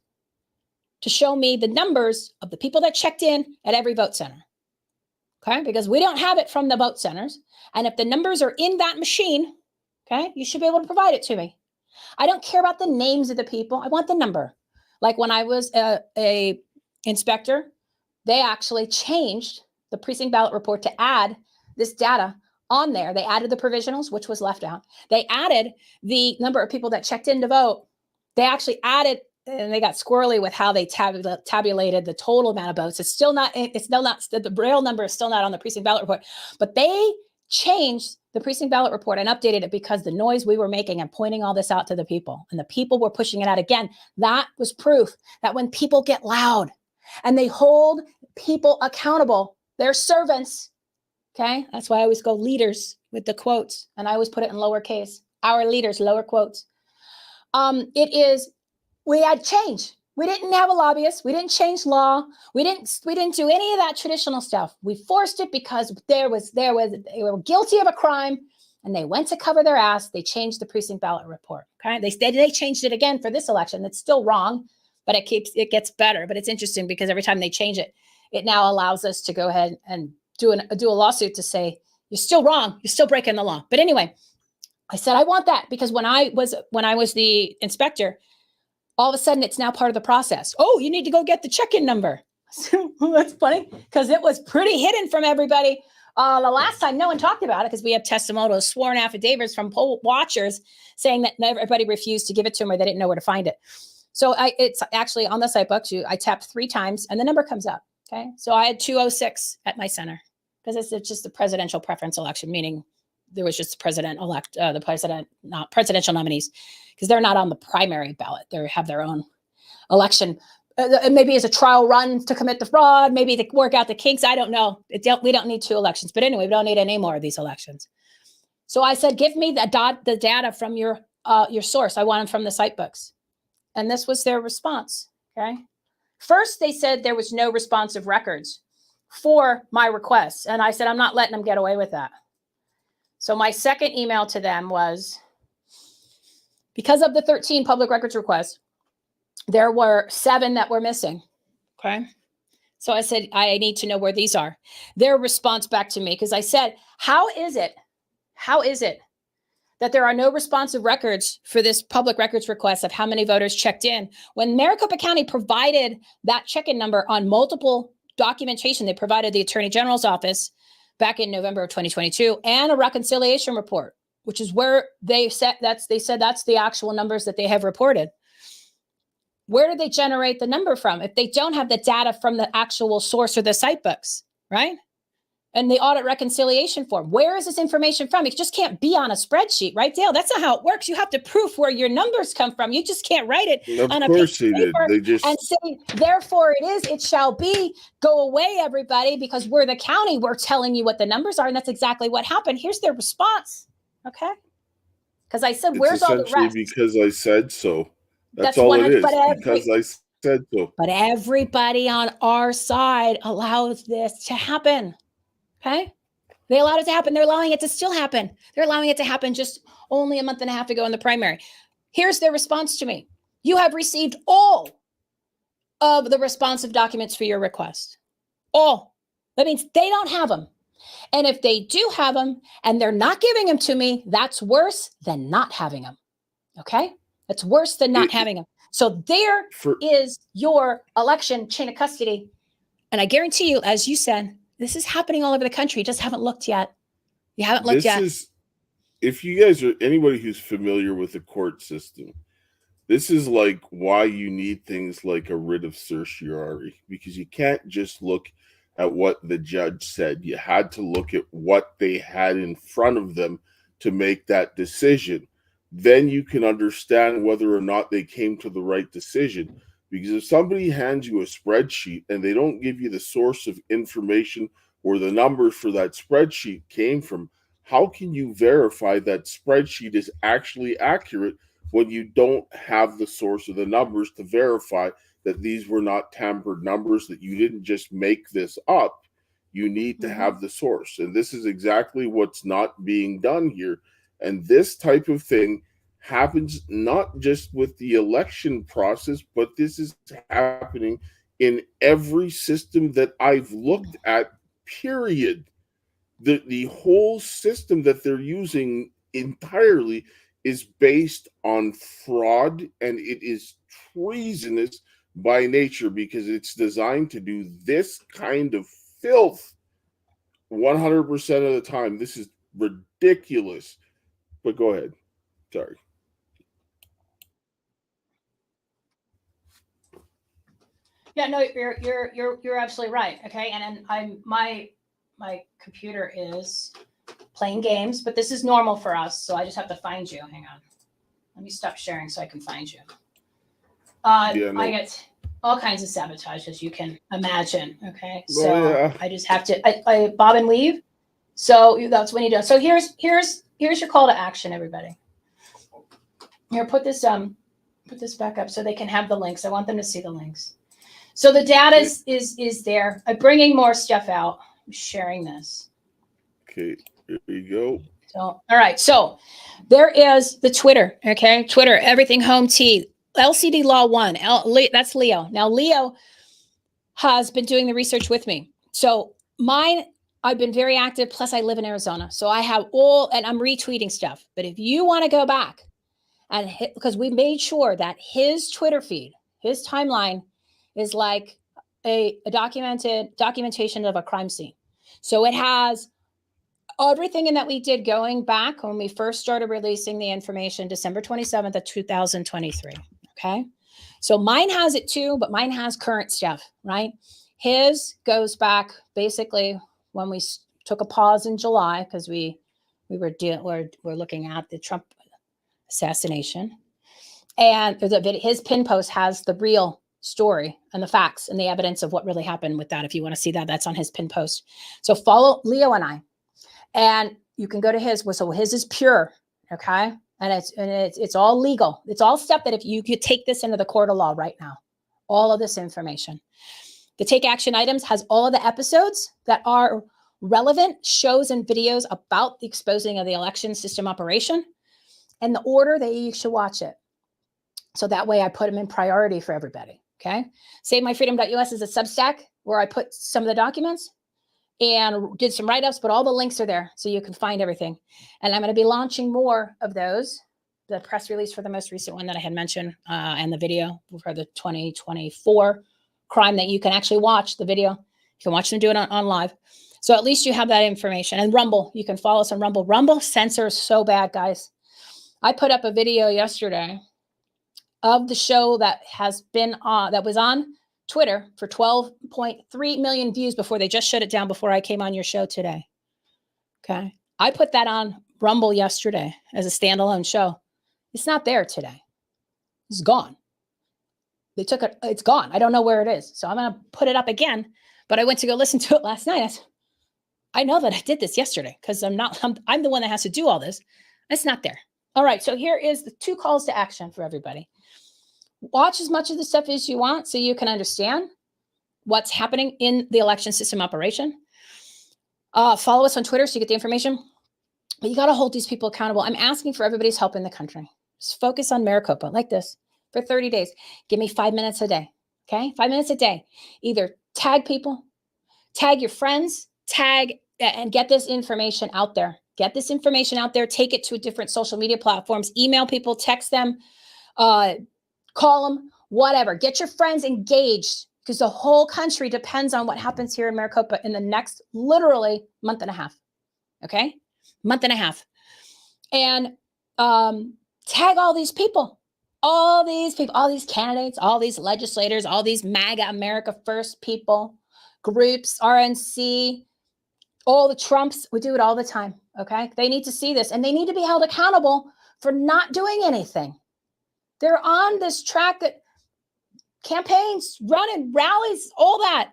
C: to show me the numbers of the people that checked in at every vote center. Okay, because we don't have it from the vote centers. And if the numbers are in that machine, okay, you should be able to provide it to me. I don't care about the names of the people. I want the number. Like when I was a inspector, they actually changed the precinct ballot report to add this data on there. They added the provisionals, which was left out. They added the number of people that checked in to vote. They actually added, and they got squirrely with how they tabulated the total amount of votes. It's still not, the real number is still not on the precinct ballot report, but they changed the precinct ballot report and updated it because the noise we were making and pointing all this out to the people, and the people were pushing it out again. That was proof that when people get loud and they hold people accountable, they're servants. Okay. That's why I always go leaders with the quotes. And I always put it in lowercase, our leaders, lower quotes. We had change. We didn't have a lobbyist. We didn't change law. We didn't do any of that traditional stuff. We forced it because they were guilty of a crime and they went to cover their ass. They changed the precinct ballot report. Okay. They changed it again for this election. That's still wrong, but it gets better. But it's interesting because every time they change it, it now allows us to go ahead and do a lawsuit to say, you're still wrong. You're still breaking the law. But anyway, I said, I want that because when I was the inspector, all of a sudden it's now part of the process. Oh, you need to go get the check-in number. That's funny because it was pretty hidden from everybody. The last time no one talked about it because we have testimonials, sworn affidavits from poll watchers saying that everybody refused to give it to them or they didn't know where to find it. So it's actually on the site books. I tapped 3 times and the number comes up. Okay. So I had 206 at my center because it's just a presidential preference election, meaning there was just not presidential nominees because they're not on the primary ballot. They have their own election. Maybe as a trial run to commit the fraud, maybe to work out the kinks. I don't know. We don't need 2 elections, but anyway, we don't need any more of these elections. So I said, give me the data from your source. I want them from the site books. And this was their response. Okay. First, they said there was no responsive records for my requests. And I said, I'm not letting them get away with that. So my second email to them was, because of the 13 public records requests, there were 7 that were missing. Okay. So I said, I need to know where these are. Their response back to me, because I said, how is it that there are no responsive records for this public records request of how many voters checked in when Maricopa County provided that check-in number on multiple documentation? They provided the Attorney General's office back in November of 2022 and a reconciliation report, which is where they said that's the actual numbers that they have reported. Where did they generate the number from if they don't have the data from the actual source or the site books, right? And the audit reconciliation form. Where is this information from? It just can't be on a spreadsheet, right, Dale? That's not how it works. You have to prove where your numbers come from. You just can't write it on a piece of paper and say, therefore it shall be. Go away, everybody, because we're the county. We're telling you what the numbers are, and that's exactly what happened. Here's their response, okay? Because I said, where's all the rest?
B: Because I said so. That's all it is, because I said so.
C: But everybody on our side allows this to happen. Okay. They allowed it to happen. They're allowing it to still happen. They're allowing it to happen just only a month and a half ago in the primary. Here's their response to me. You have received all of the responsive documents for your request. All. That means they don't have them. And if they do have them and they're not giving them to me, that's worse than not having them. Okay. That's worse than not having them. So there is your election chain of custody. And I guarantee you, as you said, this is happening all over the country. You just haven't looked yet. You haven't looked yet.
B: If you guys are anybody who's familiar with the court system, this is like why you need things like a writ of certiorari, because you can't just look at what the judge said. You had to look at what they had in front of them to make that decision. Then you can understand whether or not they came to the right decision. Because if somebody hands you a spreadsheet and they don't give you the source of information where the numbers for that spreadsheet came from, how can you verify that spreadsheet is actually accurate when you don't have the source of the numbers to verify that these were not tampered numbers, that you didn't just make this up? You need to have the source. And this is exactly what's not being done here. And this type of thing happens not just with the election process, but this is happening in every system that I've looked at, period. The whole system that they're using entirely is based on fraud, and it is treasonous by nature because it's designed to do this kind of filth 100% of the time. This is ridiculous. But go ahead. Sorry.
C: Yeah, no, you're absolutely right. Okay, and I'm my computer is playing games, but this is normal for us, so I just have to find you. Hang on, let me stop sharing so I can find you. I get all kinds of sabotage, as you can imagine. Okay, so I just have to I bob and weave. So that's when you do. So here's your call to action, everybody. Here, put this back up so they can have the links. I want them to see the links. So the data is there. I'm bringing more stuff out. I'm sharing this.
B: Okay, here you go.
C: So, all right. So there is the Twitter. Okay, Twitter, everything home T, LCD Law 1. That's Leo. Now Leo has been doing the research with me. So mine, I've been very active. Plus, I live in Arizona, so I have and I'm retweeting stuff. But if you want to go back and because we made sure that his Twitter feed, his timeline, is like a documentation of a crime scene. So it has everything in that we did going back when we first started releasing the information, December 27th of 2023. Okay. So mine has it too, but mine has current stuff, right? His goes back basically when we took a pause in July because we're looking at the Trump assassination. And his pin post has the real story and the facts and the evidence of what really happened with that. If you want to see that, that's on his pin post. So follow Leo and I, and you can go to his. So his is pure, okay, and it's all legal. It's all stuff that if you could take this into the court of law right now, all of this information. The Take Action items has all of the episodes that are relevant, shows and videos about the exposing of the election system operation, and the order that you should watch it. So that way I put them in priority for everybody. Okay. SaveMyFreedom.us is a Substack where I put some of the documents and did some write-ups, but all the links are there so you can find everything. And I'm going to be launching more of those, the press release for the most recent one that I had mentioned, and the video for the 2024 crime that you can actually watch the video. You can watch them do it on live. So at least you have that information. And Rumble, you can follow us on Rumble. Rumble censors so bad, guys. I put up a video yesterday of the show that has been that was on Twitter for 12.3 million views before they just shut it down before I came on your show today. Okay. I put that on Rumble yesterday as a standalone show. It's not there today. It's gone. They took it. It's gone. I don't know where it is. So I'm going to put it up again, but I went to go listen to it last night. I know that I did this yesterday because I'm the one that has to do all this. It's not there. All right. So here is the 2 calls to action for everybody. Watch as much of the stuff as you want so you can understand what's happening in the election system operation. Follow us on Twitter so you get the information. But you got to hold these people accountable. I'm asking for everybody's help in the country. Just focus on Maricopa like this for 30 days. Give me 5 minutes a day. Okay? 5 minutes a day. Either tag people, tag your friends, tag and get this information out there. Get this information out there. Take it to different social media platforms. Email people, text them, call them, whatever. Get your friends engaged because the whole country depends on what happens here in Maricopa in the next literally month and a half. Okay? Month and a half. And tag all these people, all these candidates, all these legislators, all these MAGA America First people. groups, RNC, all the Trumps, we do it all the time, okay? They need to see this, and they need to be held accountable for not doing anything. They're on this track that campaigns, running, rallies, all that.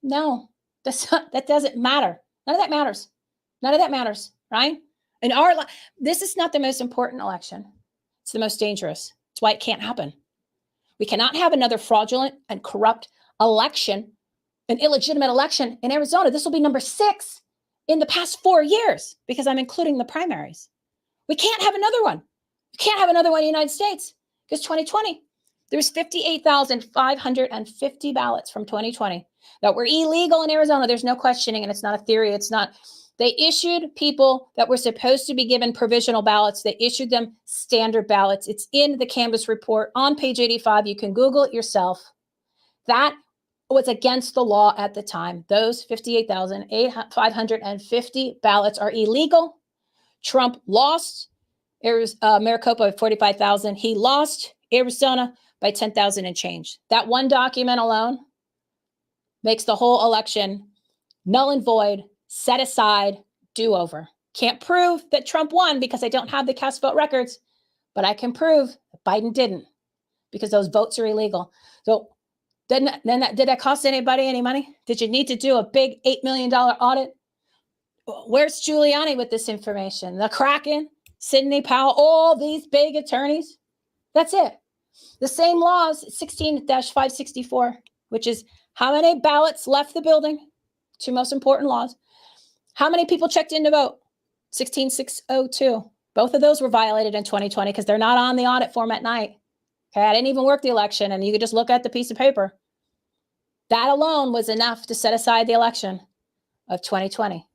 C: No, that doesn't matter. None of that matters. None of that matters, right? And this is not the most important election. It's the most dangerous. It's why it can't happen. We cannot have another fraudulent and corrupt election, an illegitimate election in Arizona. This will be number 6 in the past 4 years because I'm including the primaries. We can't have another one. We can't have another one in the United States because 2020, there was 58,550 ballots from 2020 that were illegal in Arizona. There's no questioning, and it's not a theory. It's not. They issued people that were supposed to be given provisional ballots. They issued them standard ballots. It's in the Canvas report on page 85. You can Google it yourself. That was against the law at the time. Those 58,550 ballots are illegal. Trump lost Maricopa by 45,000. He lost Arizona by 10,000 and change. That one document alone makes the whole election null and void, set aside, do-over. Can't prove that Trump won because I don't have the cast vote records, but I can prove that Biden didn't because those votes are illegal. So did that cost anybody any money? Did you need to do a big $8 million audit? Where's Giuliani with this information? The Kraken, Sidney Powell, all these big attorneys. That's it. The same laws, 16-564, which is how many ballots left the building, 2 most important laws. How many people checked in to vote? 16-602. Both of those were violated in 2020 because they're not on the audit form at night. Okay, I didn't even work the election, and you could just look at the piece of paper. That alone was enough to set aside the election of 2020.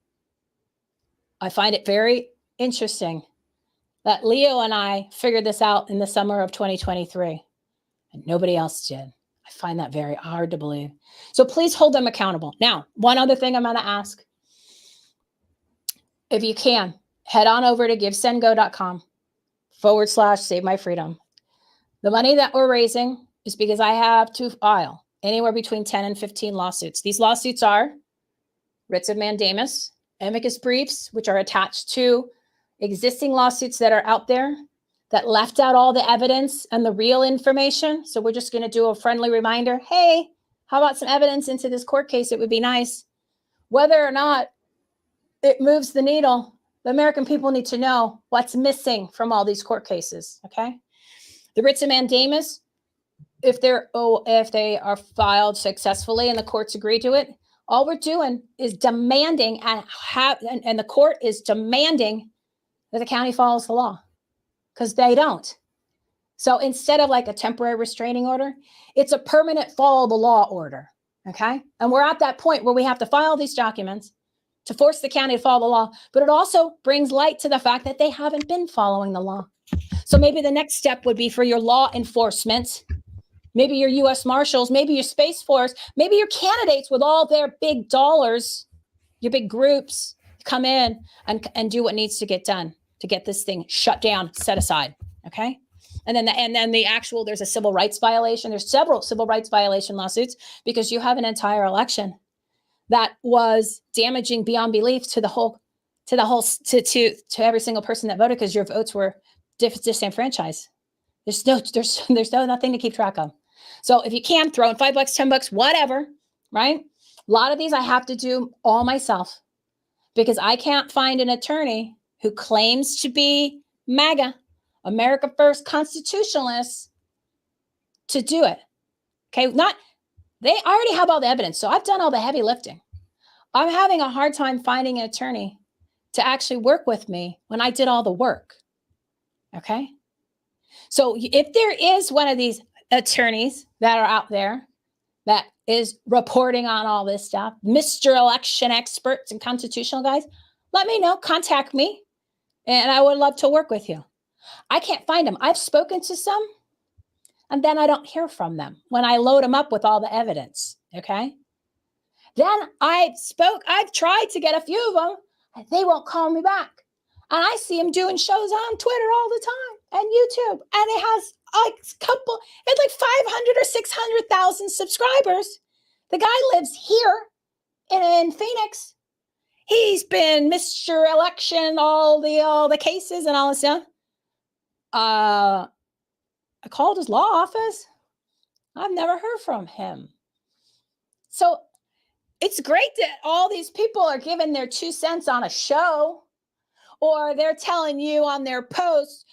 C: I find it very interesting that Leo and I figured this out in the summer of 2023, and nobody else did. I find that very hard to believe. So please hold them accountable. Now, one other thing I'm going to ask. If you can, head on over to givesendgo.com/save my freedom. The money that we're raising is because I have to file anywhere between 10 and 15 lawsuits. These lawsuits are writs of mandamus, amicus briefs, which are attached to existing lawsuits that are out there that left out all the evidence and the real information. So we're just going to do a friendly reminder. Hey, how about some evidence into this court case? It would be nice. Whether or not it moves the needle, the American people need to know what's missing from all these court cases, okay? The writs of mandamus, if they are filed successfully and the courts agree to it, all we're doing is demanding and the court is demanding that the county follows the law because they don't. So instead of like a temporary restraining order, it's a permanent follow the law order, okay? And we're at that point where we have to file these documents to force the county to follow the law, but it also brings light to the fact that they haven't been following the law. So maybe the next step would be for your law enforcement, maybe your U.S. Marshals, maybe your Space Force, maybe your candidates with all their big dollars, your big groups, come in and do what needs to get done to get this thing shut down, set aside, okay? And then there's a civil rights violation. There's several civil rights violation lawsuits because you have an entire election that was damaging beyond belief to every single person that voted because your votes were disenfranchised. There's nothing to keep track of. So if you can, throw in $5, $10, whatever, right? A lot of these I have to do all myself because I can't find an attorney who claims to be MAGA, America First constitutionalists, to do it. Okay, they already have all the evidence. So I've done all the heavy lifting. I'm having a hard time finding an attorney to actually work with me when I did all the work. Okay. So if there is one of these attorneys that are out there that is reporting on all this stuff, Mr. Election experts and constitutional guys, let me know, contact me, and I would love to work with you. I can't find them. I've spoken to some, and then I don't hear from them when I load them up with all the evidence, okay? Then I've tried to get a few of them, and they won't call me back. And I see them doing shows on Twitter all the time and YouTube, and it has it's like 500 or 600,000 subscribers. The guy lives here in Phoenix. He's been Mr. Election, all the cases and all this stuff. I called his law office. I've never heard from him. So it's great that all these people are giving their 2 cents on a show, or they're telling you on their posts,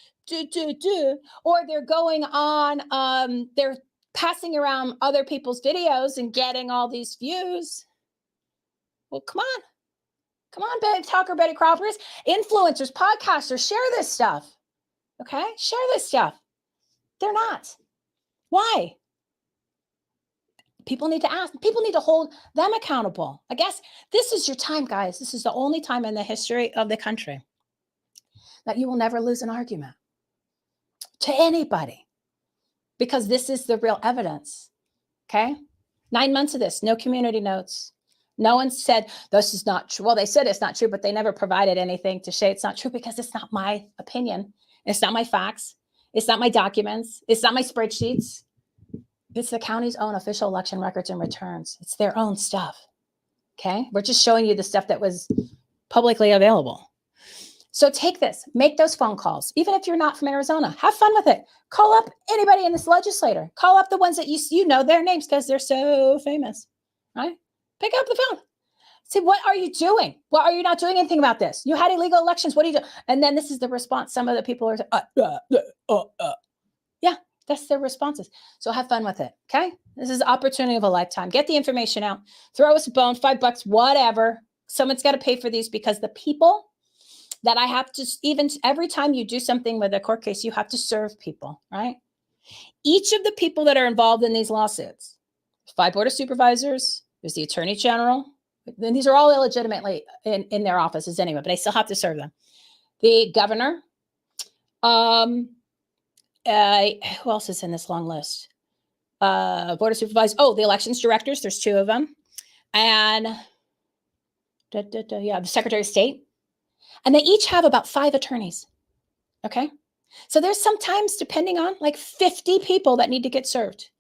C: or they're going on, they're passing around other people's videos and getting all these views. Well, come on, Betty Talker, Betty Croppers, influencers, podcasters, share this stuff. Okay, share this stuff. They're not. Why? People need to ask. People need to hold them accountable. I guess this is your time, guys. This is the only time in the history of the country that you will never lose an argument to anybody, because this is the real evidence. Okay? 9 months of this, no community notes. No one said this is not true. Well, they said it's not true, but they never provided anything to say it's not true, because it's not my opinion. It's not my facts. It's not my documents. It's not my spreadsheets. It's the county's own official election records and returns. It's their own stuff. Okay? We're just showing you the stuff that was publicly available. So take this, make those phone calls. Even if you're not from Arizona, have fun with it. Call up anybody in this legislature. Call up the ones that you know their names because they're so famous, right? Pick up the phone. Say, what are you doing? Why are you not doing anything about this? You had illegal elections. What do you do? And then this is the response. Some of the people are yeah, that's their responses. So have fun with it. Okay. This is the opportunity of a lifetime. Get the information out. Throw us a bone, $5, whatever. Someone's got to pay for these, because the people that I have to, even every time you do something with a court case, you have to serve people, right? Each of the people that are involved in these lawsuits, 5 board of supervisors, there's the attorney general. Then these are all illegitimately in their offices anyway, but I still have to serve them. The governor, who else is in this long list? Board of supervisors. Oh, the elections directors. There's 2 of them. And the Secretary of State. And they each have about 5 attorneys. Okay. So there's sometimes, depending on, like 50 people that need to get served.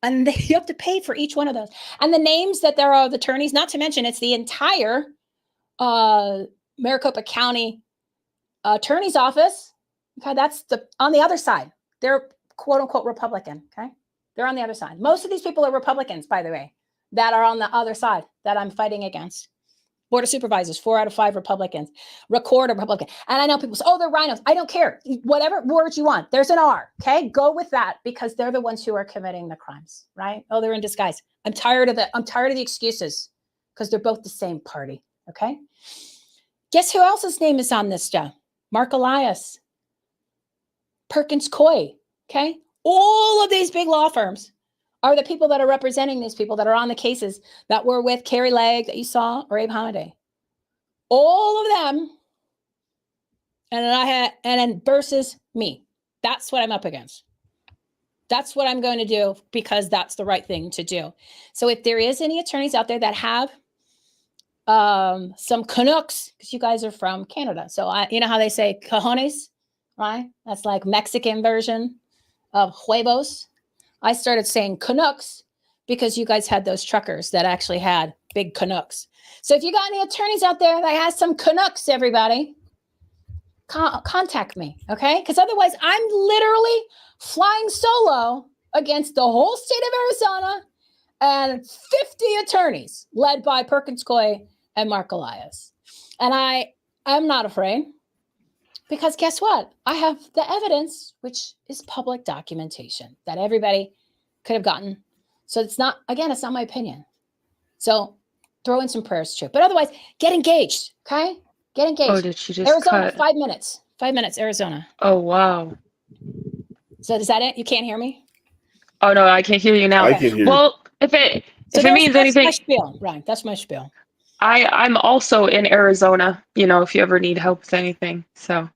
C: And you have to pay for each one of those. And the names that there are the attorneys, not to mention it's the entire Maricopa County Attorney's Office. Okay, that's on the other side. They're quote unquote Republican. Okay, they're on the other side. Most of these people are Republicans, by the way, that are on the other side that I'm fighting against. Board of Supervisors, 4 out of 5 Republicans. Recorder, Republican. And I know people say, oh, they're rhinos. I don't care. Whatever word you want. There's an R. Okay. Go with that, because they're the ones who are committing the crimes, right? Oh, they're in disguise. I'm tired of the excuses, because they're both the same party. Okay. Guess who else's name is on this stuff? Mark Elias, Perkins Coie. Okay. All of these big law firms are the people that are representing these people that are on the cases that were with Carrie Legg that you saw, or Abe Hamaday. All of them. And then versus me. That's what I'm up against. That's what I'm going to do, because that's the right thing to do. So if there is any attorneys out there that have some Canucks, because you guys are from Canada. So you know how they say cojones, right? That's like Mexican version of huevos. I started saying Canucks because you guys had those truckers that actually had big Canucks. So if you got any attorneys out there that has some Canucks, everybody, contact me, okay? Because otherwise I'm literally flying solo against the whole state of Arizona and 50 attorneys led by Perkins Coie and Mark Elias. And I'm not afraid, because guess what? I have the evidence, which is public documentation that everybody could have gotten. So it's not my opinion. So throw in some prayers too. But otherwise, get engaged, okay? Get engaged.
D: Oh, did she just
C: Arizona,
D: cut?
C: 5 minutes. 5 minutes, Arizona.
D: Oh, wow.
C: So is that it? You can't hear me?
D: Oh, no, I can hear you now.
B: I can hear.
D: Well, if it means anything,
C: that's my spiel, right? That's my spiel.
D: I'm also in Arizona, if you ever need help with anything. So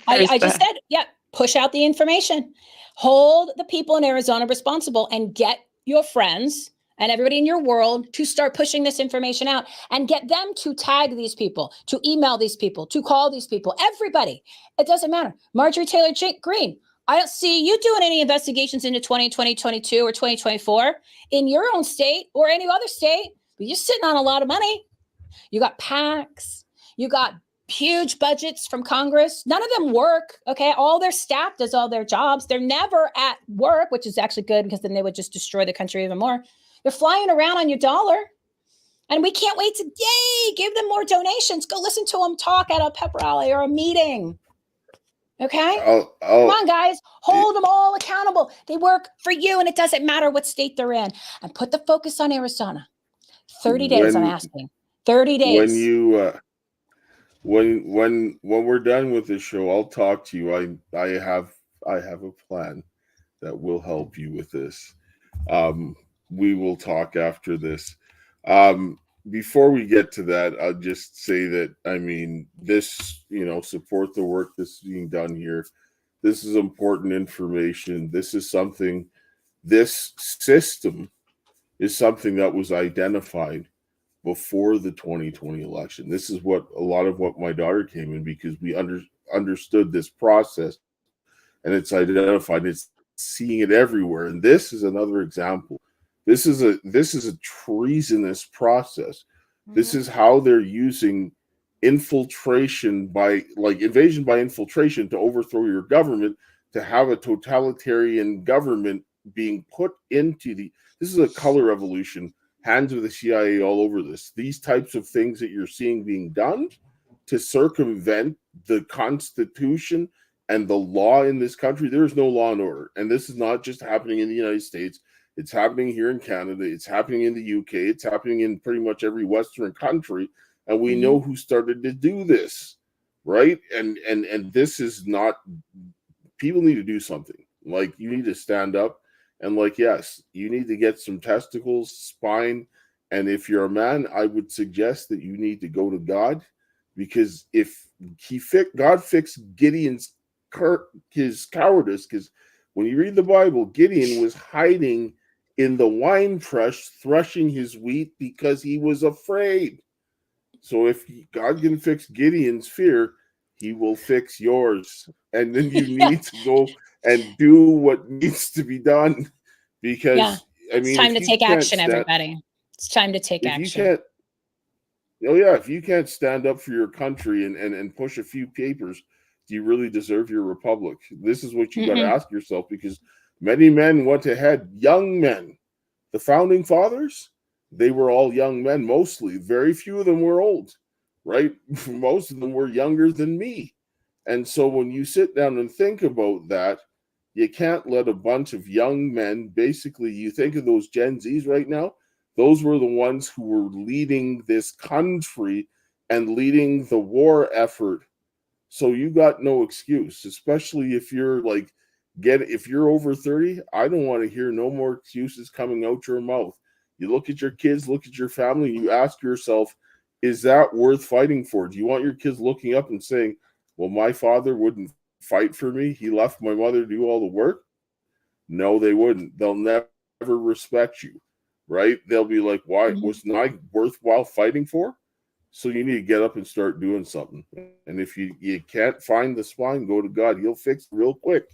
C: I just said, push out the information. Hold the people in Arizona responsible, and get your friends and everybody in your world to start pushing this information out, and get them to tag these people, to email these people, to call these people, everybody. It doesn't matter. Marjorie Taylor Greene, I don't see you doing any investigations into 2020, 2022, or 2024 in your own state or any other state. But you're sitting on a lot of money. You got PACs. You got huge budgets from Congress. None of them work. Okay. All their staff does all their jobs. They're never at work, which is actually good because then they would just destroy the country even more. They're flying around on your dollar. And we can't wait to, give them more donations. Go listen to them talk at a pep rally or a meeting. Okay? Come on, guys. Hold them all accountable. They work for you, and it doesn't matter what state they're in. And put the focus on Arizona. 30 days, I'm asking. 30 days.
B: When you, when we're done with this show, I'll talk to you. I have a plan that will help you with this. We will talk after this. Before we get to that, I'll just say that, I mean, this, support the work that's being done here. This is important information. This system is something that was identified before the 2020 election. This is what a lot of what my daughter came in, because we understood this process, and it's identified. It's seeing it everywhere. And this is another example. This is a treasonous process. Mm-hmm. This is how they're using invasion by infiltration to overthrow your government, to have a totalitarian government being put into this is a color revolution, hands of the CIA all over this. These types of things that you're seeing being done to circumvent the Constitution and the law in this country. There is no law and order. And this is not just happening in the United States. It's happening here in Canada. It's happening in the UK. It's happening in pretty much every Western country. And we know who started to do this, right? And this is not, people need to do something. Like, you need to stand up and, like, yes, you need to get some testicles, spine. And if you're a man, I would suggest that you need to go to God, because if God fixed Gideon's his cowardice, because when you read the Bible, Gideon was hiding in the wine press, threshing his wheat because he was afraid. So if God can fix Gideon's fear, he will fix yours. And then you need to go and do what needs to be done, because
C: it's time to take action, everybody. It's time to take action.
B: If you can't stand up for your country and push a few papers, do you really deserve your republic? This is what you got to ask yourself, because many men went ahead, young men. The founding fathers, they were all young men, mostly. Very few of them were old, right? Most of them were younger than me. And so when you sit down and think about that, you can't let a bunch of young men, basically, you think of those Gen Zs right now, those were the ones who were leading this country and leading the war effort. So you got no excuse, especially if you're if you're over 30, I don't want to hear no more excuses coming out your mouth. You look at your kids, look at your family, and you ask yourself, is that worth fighting for? Do you want your kids looking up and saying, well, my father wouldn't fight for me. He left my mother to do all the work? No, they wouldn't. They'll never respect you, right? They'll be like, why wasn't I worthwhile fighting for? So you need to get up and start doing something. And if you can't find the spine, go to God. He'll fix it real quick.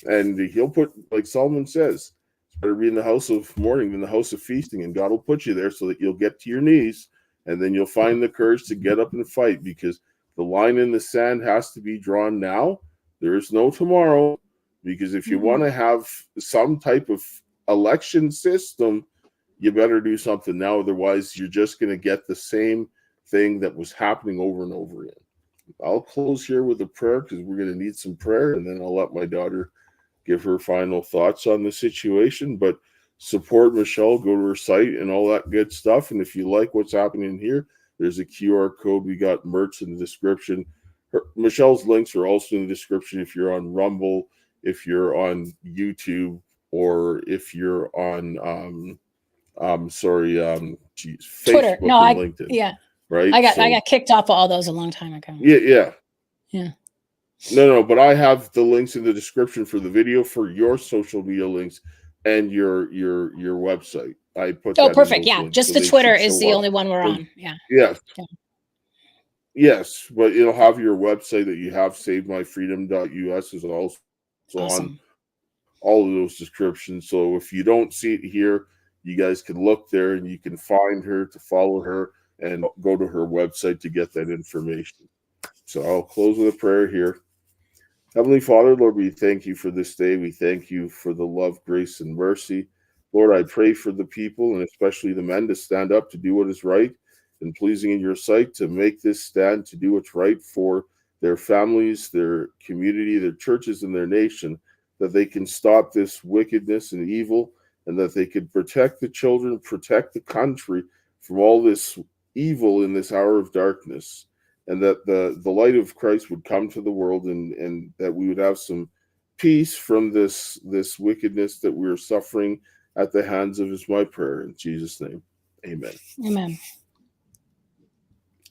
B: And he'll put, like Solomon says, it's better be in the house of mourning than the house of feasting. And God will put you there so that you'll get to your knees, and then you'll find the courage to get up and fight, because the line in the sand has to be drawn now. There is no tomorrow, because if you want to have some type of election system, you better do something now. Otherwise, you're just going to get the same thing that was happening over and over again. I'll close here with a prayer, because we're going to need some prayer, and then I'll let my daughter give her final thoughts on the situation. But support Michele, go to her site and all that good stuff. And if you like what's happening here, there's a QR code. We got merch in the description. Michele's links are also in the description if you're on Rumble, if you're on YouTube, or if you're on Facebook,
C: Twitter.
B: and LinkedIn. Right?
C: I got kicked off of all those a long time ago.
B: Yeah. No, but I have the links in the description for the video, for your social media links, and your website. I put that
C: perfect. Yeah, links, just so the Twitter is the only one we're on.
B: Yes, but it'll have your website that you have, savemyfreedom.us, is also on all of those descriptions. So if you don't see it here, you guys can look there and you can find her, to follow her, and go to her website to get that information. So I'll close with a prayer here. Heavenly Father, Lord, we thank you for this day. We thank you for the love, grace, and mercy. Lord, I pray for the people, and especially the men, to stand up to do what is right and pleasing in your sight, to make this stand, to do what's right for their families, their community, their churches, and their nation, that they can stop this wickedness and evil, and that they could protect the children, protect the country from all this evil in this hour of darkness, and that the light of Christ would come to the world, and that we would have some peace from this wickedness that we're suffering at the hands of, is my prayer. In Jesus' name, amen.
C: Amen.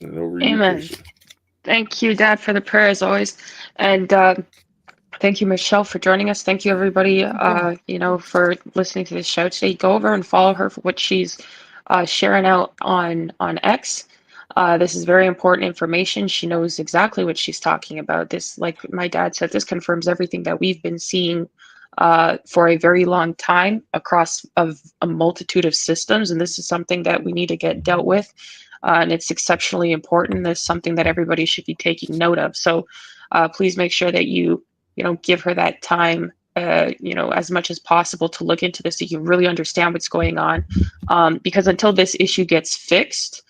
B: And over
D: Amen.
B: you, Kaysha.
D: Thank you, Dad, for the prayer as always. And thank you, Michelle, for joining us. Thank you, everybody, for listening to this show today. Go over and follow her for what she's sharing out on X. This is very important information. She knows exactly what she's talking about. This, like my dad said, this confirms everything that we've been seeing for a very long time across a multitude of systems. And this is something that we need to get dealt with. And it's exceptionally important. It's something that everybody should be taking note of. So please make sure that you give her that time, as much as possible to look into this so you really understand what's going on. Because until this issue gets fixed,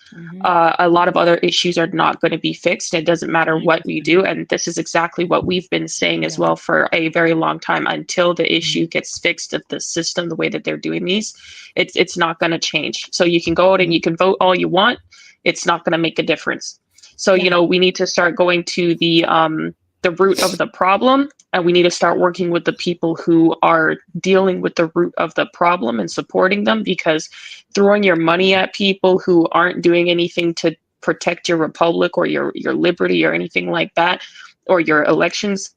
D: a lot of other issues are not going to be fixed. It doesn't matter what we do. And this is exactly what we've been saying as well for a very long time. Until the issue gets fixed of the system, the way that they're doing these, it's not going to change. So you can go out and you can vote all you want. It's not going to make a difference. So, we need to start going to the root of the problem, and we need to start working with the people who are dealing with the root of the problem and supporting them, because throwing your money at people who aren't doing anything to protect your republic or your liberty or anything like that, or your elections,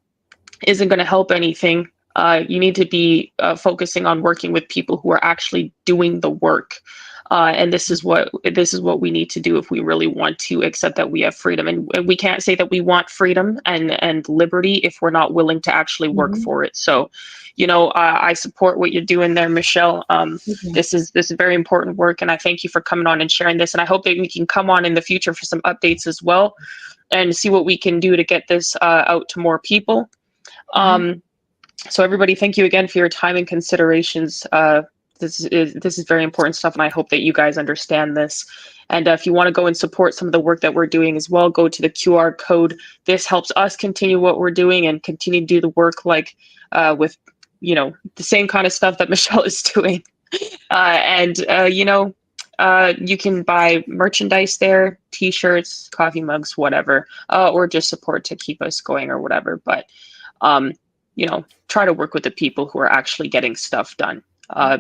D: isn't going to help anything. You need to be focusing on working with people who are actually doing the work. And this is what we need to do if we really want to accept that we have freedom. And we can't say that we want freedom and liberty if we're not willing to actually work for it. So, I support what you're doing there, Michelle. This is very important work, and I thank you for coming on and sharing this. And I hope that we can come on in the future for some updates as well, and see what we can do to get this out to more people. So everybody, thank you again for your time and considerations. This is very important stuff, and I hope that you guys understand this. And if you want to go and support some of the work that we're doing as well, go to the QR code. This helps us continue what we're doing and continue to do the work with the same kind of stuff that Michelle is doing. You can buy merchandise there, T-shirts, coffee mugs, whatever, or just support to keep us going or whatever. But try to work with the people who are actually getting stuff done.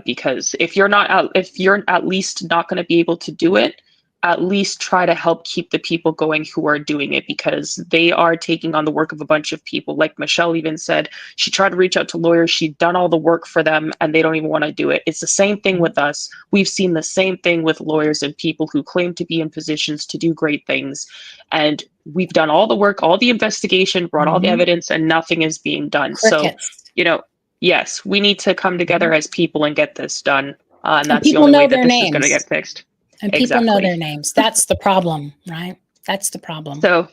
D: Because if you're at least not going to be able to do it, at least try to help keep the people going who are doing it, because they are taking on the work of a bunch of people. Like Michelle even said, she tried to reach out to lawyers. She'd done all the work for them and they don't even want to do it. It's the same thing with us. We've seen the same thing with lawyers and people who claim to be in positions to do great things. And we've done all the work, all the investigation, brought all the evidence, and nothing is being done.
C: Crickets.
D: So, yes, we need to come together as people and get this done. And that's the
C: people
D: only
C: know
D: way that
C: their
D: this is
C: names.
D: going to get fixed.
C: And people know their names. That's the problem, right? That's the problem.
D: So,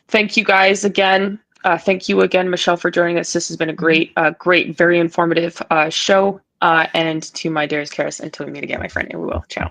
D: thank you guys again. Thank you again, Michelle, for joining us. This has been a great, very informative show. And to my dearest Karis, until we meet again, my friend, and we will. Ciao.